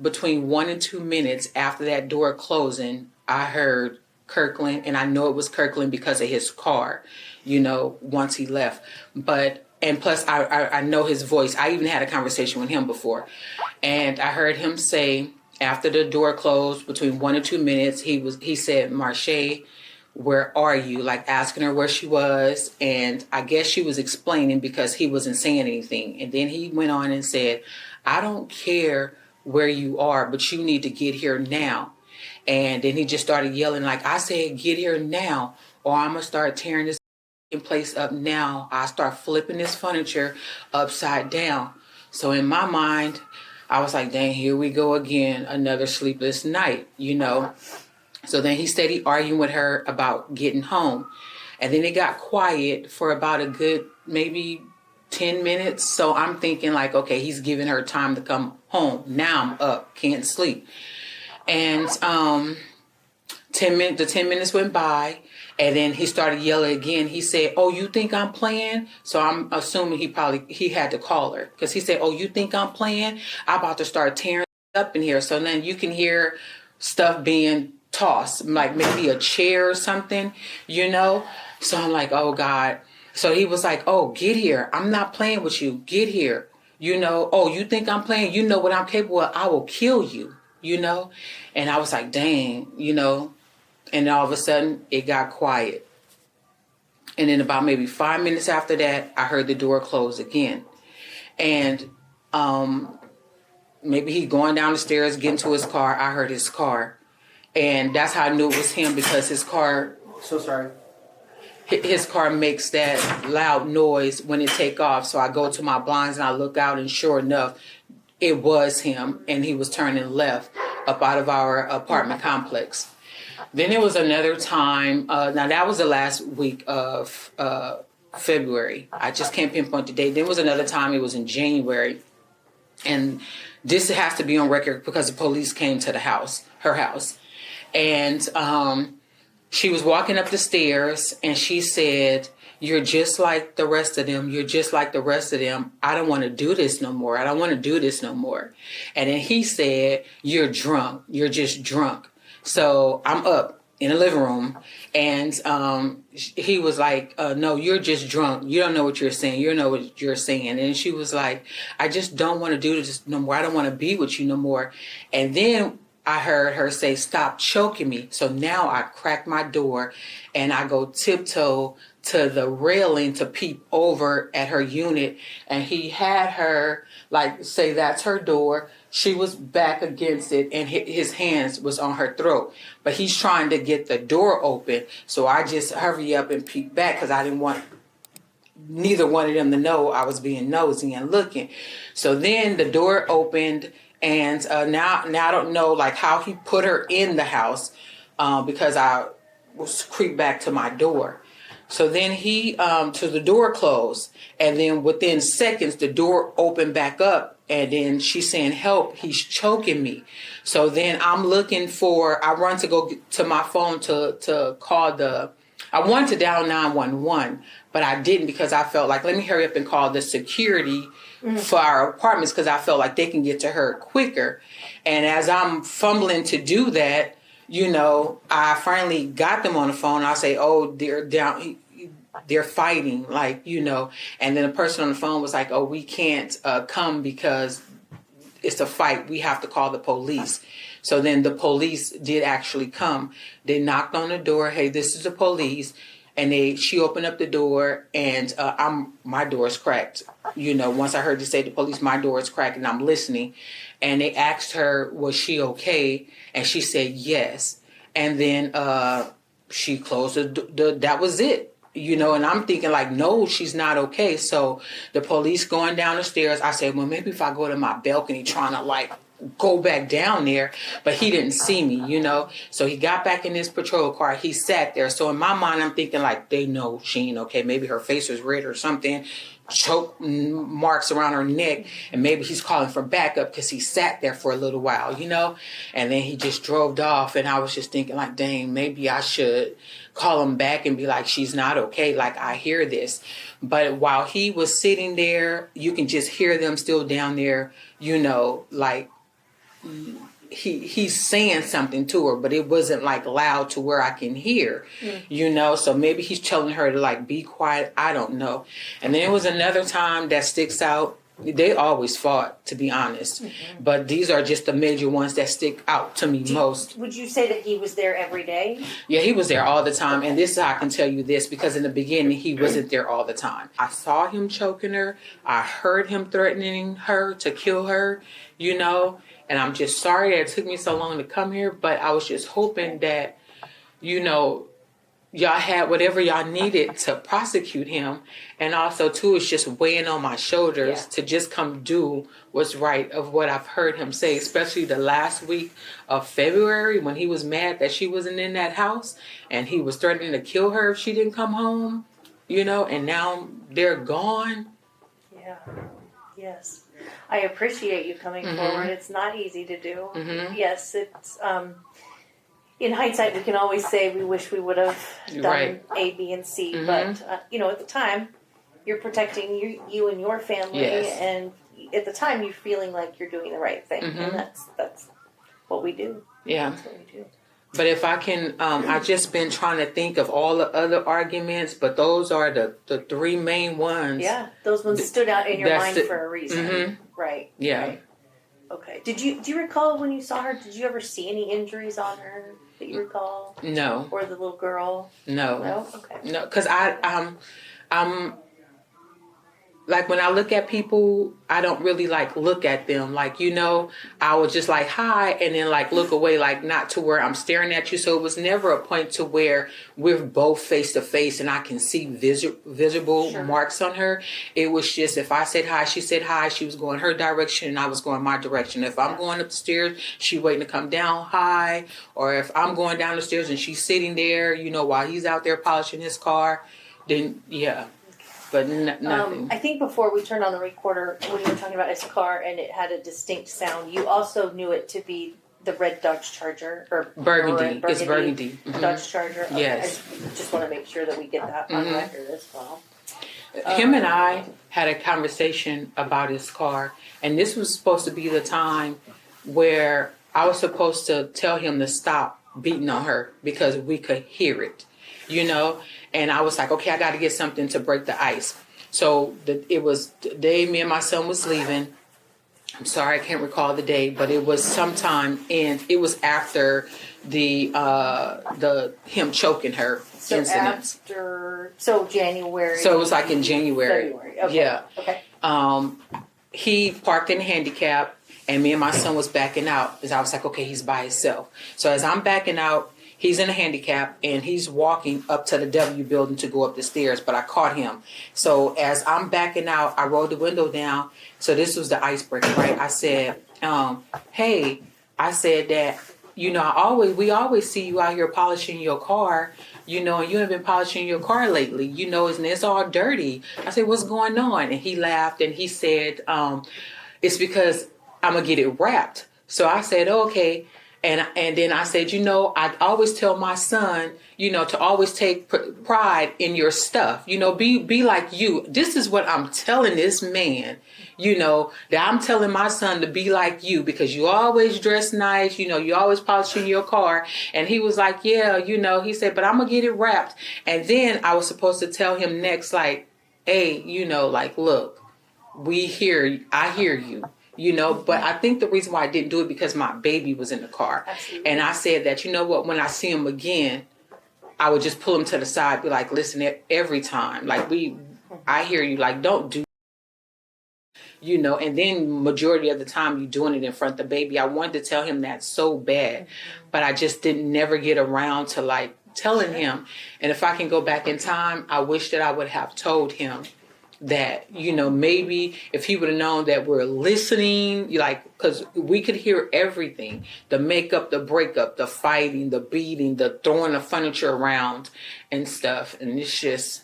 between 1 and 2 minutes after that door closing, I heard Kirkland, and I know it was Kirkland because of his car, once he left. And plus I know his voice. I even had a conversation with him before. And I heard him say, after the door closed, between 1 and 2 minutes, he said, "Mache, where are you?" Asking her where she was. And I guess she was explaining because he wasn't saying anything. And then he went on and said, "I don't care where you are, but you need to get here now." And then he just started yelling, I said, "Get here now, or I'm going to start tearing this place up now. I start flipping this furniture upside down." So in my mind, I was like, dang, here we go again, another sleepless night, So then he steady arguing with her about getting home. And then it got quiet for about a good maybe 10 minutes. So I'm thinking okay, he's giving her time to come home. Now I'm up, can't sleep. And the 10 minutes went by, and then he started yelling again. He said, "Oh, you think I'm playing?" So I'm assuming he had to call her, because he said, "Oh, you think I'm playing? I'm about to start tearing up in here." So then you can hear stuff being tossed, maybe a chair or something, So I'm like, oh God. So he was like, "Oh, get here. I'm not playing with you. Get here. Oh, you think I'm playing? You know what I'm capable of. I will kill you. And I was like, dang, and all of a sudden it got quiet. And then about maybe 5 minutes after that, I heard the door close again. And maybe he going down the stairs, getting to his car. I heard his car. And that's how I knew it was him, because his car, his car makes that loud noise when it take off. So I go to my blinds and I look out, and sure enough, it was him, and he was turning left up out of our apartment complex. Then there was another time, now that was the last week of February. I just can't pinpoint the date. Then was another time, it was in January. And this has to be on record because the police came to her house. And she was walking up the stairs and she said, "You're just like the rest of them. You're just like the rest of them. I don't want to do this no more. I don't want to do this no more." And then he said, "You're drunk. You're just drunk." So I'm up in the living room, and he was like, "No, you're just drunk. You don't know what you're saying. You don't know what you're saying." And she was like, "I just don't want to do this no more. I don't want to be with you no more." And then I heard her say, "Stop choking me." So now I crack my door and I go tiptoe to the railing to peep over at her unit. And he had her like say, "That's her door." She was back against it and his hands was on her throat. But he's trying to get the door open. So I just hurry up and peek back because I didn't want neither one of them to know I was being nosy and looking. So then the door opened, and now I don't know like how he put her in the house because I was creeped back to my door. So then he to the door closed, and then within seconds the door opened back up, and then she's saying, "Help, he's choking me." So then I'm looking for, I run to go to my phone to call I wanted to dial 911, but I didn't because I felt like, let me hurry up and call the security for our apartments because I felt like they can get to her quicker. And as I'm fumbling to do that, I finally got them on the phone. I say, "Oh, they're down. They're fighting," and then the person on the phone was like, "Oh, we can't come because it's a fight. We have to call the police." So then the police did actually come. They knocked on the door. "Hey, this is the police." And she opened up the door, and my door is cracked. Once I heard you say the police, my door is cracked, and I'm listening. And they asked her, was she okay? And she said yes. And then she closed that was it. And I'm thinking like, no, she's not okay. So the police going down the stairs, I said, well, maybe if I go to my balcony trying to like go back down there, but he didn't see me, So he got back in his patrol car. He sat there. So in my mind, I'm thinking like, they know she ain't okay. Maybe her face was red or something, choke marks around her neck, and maybe he's calling for backup because he sat there for a little while, And then he just drove off, and I was just thinking like, dang, maybe I should call him back and be like, she's not okay. Like, I hear this. But while he was sitting there, you can just hear them still down there, like he's saying something to her, but it wasn't like loud to where I can hear, so maybe he's telling her to like be quiet. I don't know. And then there was another time that sticks out. They always fought, to be honest, but these are just the major ones that stick out to me most. Would you say that he was there every day? Yeah, he was there all the time. And this is how I can tell you this, because in the beginning, he wasn't there all the time. I saw him choking her. I heard him threatening her to kill her, and I'm just sorry that it took me so long to come here, but I was just hoping that, y'all had whatever y'all needed to prosecute him. And also, too, it's just weighing on my shoulders to just come do what's right of what I've heard him say, especially the last week of February when he was mad that she wasn't in that house and he was threatening to kill her if she didn't come home, and now they're gone. Yeah. Yes. I appreciate you coming forward. It's not easy to do. Yes, it's... in hindsight, we can always say we wish we would have done A, B, and C. But, at the time, you're protecting you and your family. And at the time, you're feeling like you're doing the right thing. And that's what we do. Yeah. That's what we do. But if I can, I've just been trying to think of all the other arguments, but those are the three main ones. Yeah, those ones stood out in your mind for a reason. Right. Yeah. Right. Okay. Do you recall when you saw her? Did you ever see any injuries on her that you recall? No. Or the little girl? No. No. Okay. No, because like when I look at people, I don't really like look at them. Like, you know, I would just like hi and then like look away, like not to where I'm staring at you. So it was never a point to where we're both face to face and I can see visible marks on her. It was just if I said hi, she said hi, she was going her direction and I was going my direction. If I'm going up the stairs, she waiting to come down, hi. Or if I'm going down the stairs and she's sitting there, you know, while he's out there polishing his car, then yeah. But nothing. I think before we turned on the recorder, when you were talking about his car and it had a distinct sound, you also knew it to be the red Dodge Charger or Burgundy. It's burgundy. Dodge Charger. Okay. Yes. I just want to make sure that we get that on record as well. Him and I had a conversation about his car, and this was supposed to be the time where I was supposed to tell him to stop beating on her because we could hear it, you know. And I was like, okay, I got to get something to break the ice. So it was the day me and my son was leaving. I'm sorry, I can't recall the day, but it was sometime it was after the him choking her incident. So January. So it was like in January. February. Okay. Yeah. Okay. He parked in a handicap, and me and my son was backing out. Because I was like, okay, he's by himself. So as I'm backing out, he's in a handicap and he's walking up to the W building to go up the stairs, but I caught him. So as I'm backing out, I rolled the window down. So this was the icebreaker, right? I said, hey, I said that, you know, we always see you out here polishing your car, you know, and you haven't been polishing your car lately, you know, and it's all dirty. I said, what's going on? And he laughed and he said, it's because I'm going to get it wrapped. So I said, okay. And then I said, you know, I always tell my son, you know, to always take pride in your stuff. You know, be like you. This is what I'm telling this man, you know, that I'm telling my son to be like you because you always dress nice. You know, you always polishing your car. And he was like, yeah, you know, he said, but I'm going to get it wrapped. And then I was supposed to tell him next, like, hey, you know, like, look, I hear you. You know, but I think the reason why I didn't do it because my baby was in the car. Absolutely. And I said that, you know what, when I see him again, I would just pull him to the side, be like, listen, every time, like I hear you, like, don't do, you know, and then majority of the time you're doing it in front of the baby. I wanted to tell him that so bad, but I just never get around to like telling him. And if I can go back in time, I wish that I would have told him that, you know, maybe if he would have known that we're listening, like, because we could hear everything, the makeup, the breakup, the fighting, the beating, the throwing the furniture around and stuff. And it's just,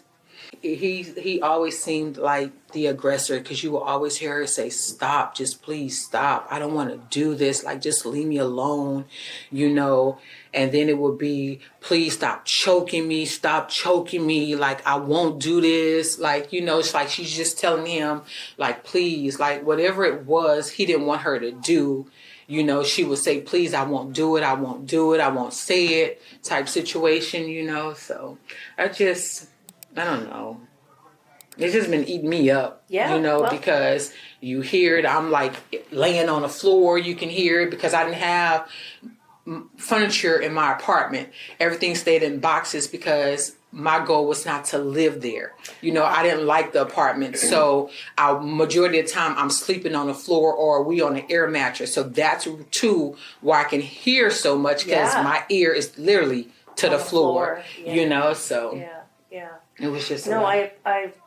he always seemed like the aggressor because you will always hear her say, stop, just please stop. I don't want to do this. Like, just leave me alone, you know. And then it would be, please stop choking me. Stop choking me. Like, I won't do this. Like, you know, it's like she's just telling him, like, please, like, whatever it was he didn't want her to do. You know, she would say, please, I won't do it. I won't do it. I won't say it type situation, you know. So I don't know. It's just been eating me up, you know, because you hear it. I'm like laying on the floor. You can hear it because I didn't have furniture in my apartment. Everything stayed in boxes because my goal was not to live there. You know, I didn't like the apartment. So majority of the time I'm sleeping on the floor or we on an air mattress. So that's too why I can hear so much because my ear is literally to the floor, you know, so. Yeah. It was just I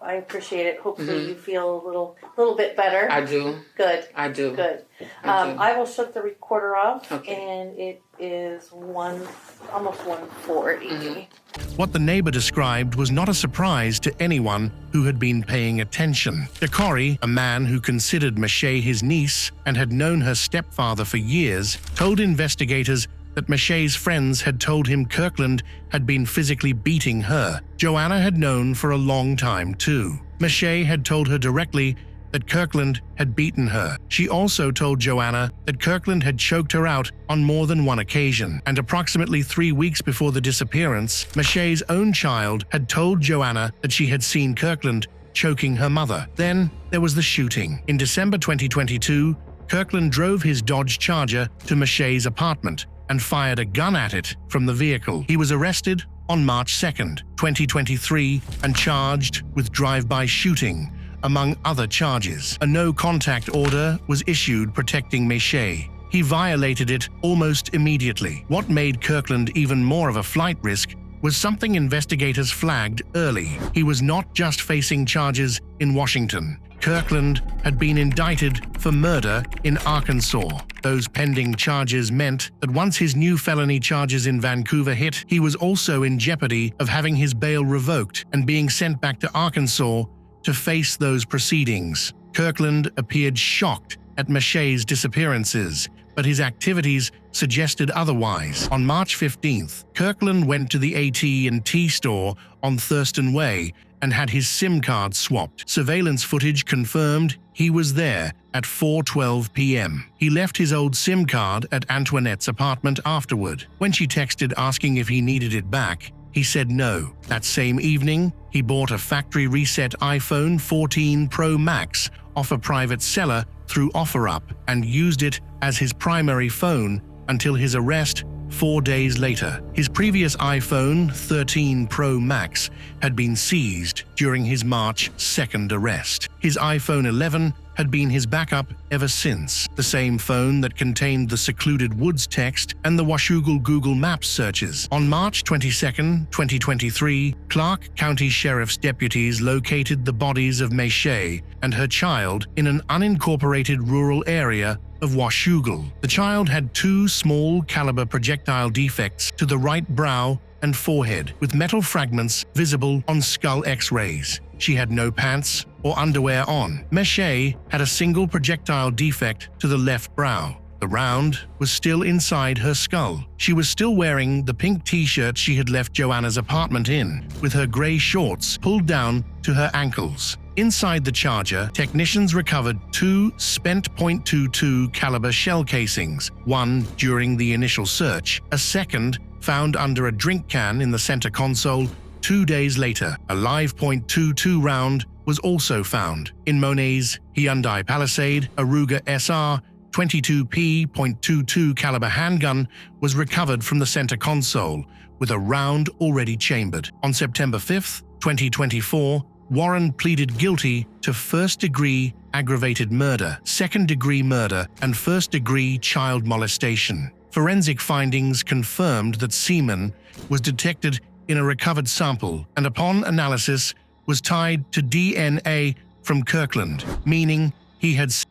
appreciate it. Hopefully you feel a little bit better. I do. Good. I do. Good. I will shut the recorder off, and it is almost 1:40. What the neighbor described was not a surprise to anyone who had been paying attention. Decory, a man who considered Mache his niece and had known her stepfather for years, told investigators that Mache's friends had told him Kirkland had been physically beating her. Joanna had known for a long time too. Mache had told her directly that Kirkland had beaten her. She also told Joanna that Kirkland had choked her out on more than one occasion. And approximately 3 weeks before the disappearance, Mache's own child had told Joanna that she had seen Kirkland choking her mother. Then there was the shooting. In December 2022, Kirkland drove his Dodge Charger to Mache's apartment and fired a gun at it from the vehicle. He was arrested on March 2nd, 2023, and charged with drive-by shooting, among other charges. A no-contact order was issued protecting Mache. He violated it almost immediately. What made Kirkland even more of a flight risk was something investigators flagged early. He was not just facing charges in Washington. Kirkland had been indicted for murder in Arkansas. Those pending charges meant that once his new felony charges in Vancouver hit, he was also in jeopardy of having his bail revoked and being sent back to Arkansas to face those proceedings. Kirkland appeared shocked at Mache's disappearances, but his activities suggested otherwise. On March 15th, Kirkland went to the AT&T store on Thurston Way and had his SIM card swapped. Surveillance footage confirmed he was there at 4:12 p.m. He left his old SIM card at Antoinette's apartment afterward. When she texted asking if he needed it back, he said no. That same evening, he bought a factory reset iPhone 14 Pro Max off a private seller through OfferUp and used it as his primary phone until his arrest 4 days later. His previous iPhone 13 Pro Max had been seized during his March 2nd arrest. His iPhone 11 had been his backup ever since, the same phone that contained the secluded woods text and the Washougal Google Maps searches. On March 22, 2023, Clark County Sheriff's deputies located the bodies of Mache and her child in an unincorporated rural area of Washougal. The child had 2 small caliber projectile defects to the right brow and forehead, with metal fragments visible on skull X-rays. She had no pants or underwear on. Mache had a single projectile defect to the left brow. The round was still inside her skull. She was still wearing the pink t-shirt she had left Joanna's apartment in, with her gray shorts pulled down to her ankles. Inside the Charger, technicians recovered 2 spent .22 caliber shell casings, one during the initial search, a second found under a drink can in the center console 2 days later. A live .22 round was also found. In Monet's Hyundai Palisade, a Ruger SR 22P .22 caliber handgun was recovered from the center console, with a round already chambered. On September 5, 2024, Warren pleaded guilty to first-degree aggravated murder, second-degree murder, and first-degree child molestation. Forensic findings confirmed that semen was detected in a recovered sample and upon analysis was tied to DNA from Kirkland, meaning he had seen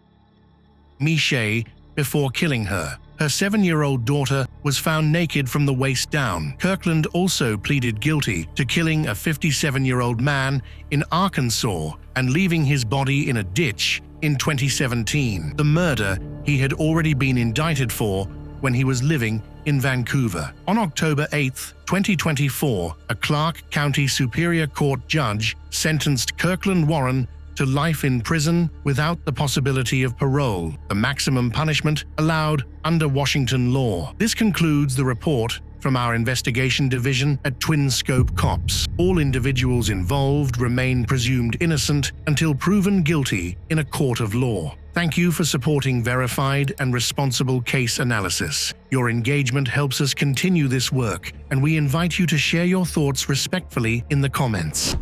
Mache before killing her. Her 7-year-old daughter was found naked from the waist down. Kirkland also pleaded guilty to killing a 57-year-old man in Arkansas and leaving his body in a ditch in 2017, the murder he had already been indicted for when he was living in Vancouver. On October 8, 2024, a Clark County Superior Court judge sentenced Kirkland Warren to life in prison without the possibility of parole, the maximum punishment allowed under Washington law. This concludes the report from our investigation division at Twin Scope Cops. All individuals involved remain presumed innocent until proven guilty in a court of law. Thank you for supporting verified and responsible case analysis. Your engagement helps us continue this work, and we invite you to share your thoughts respectfully in the comments.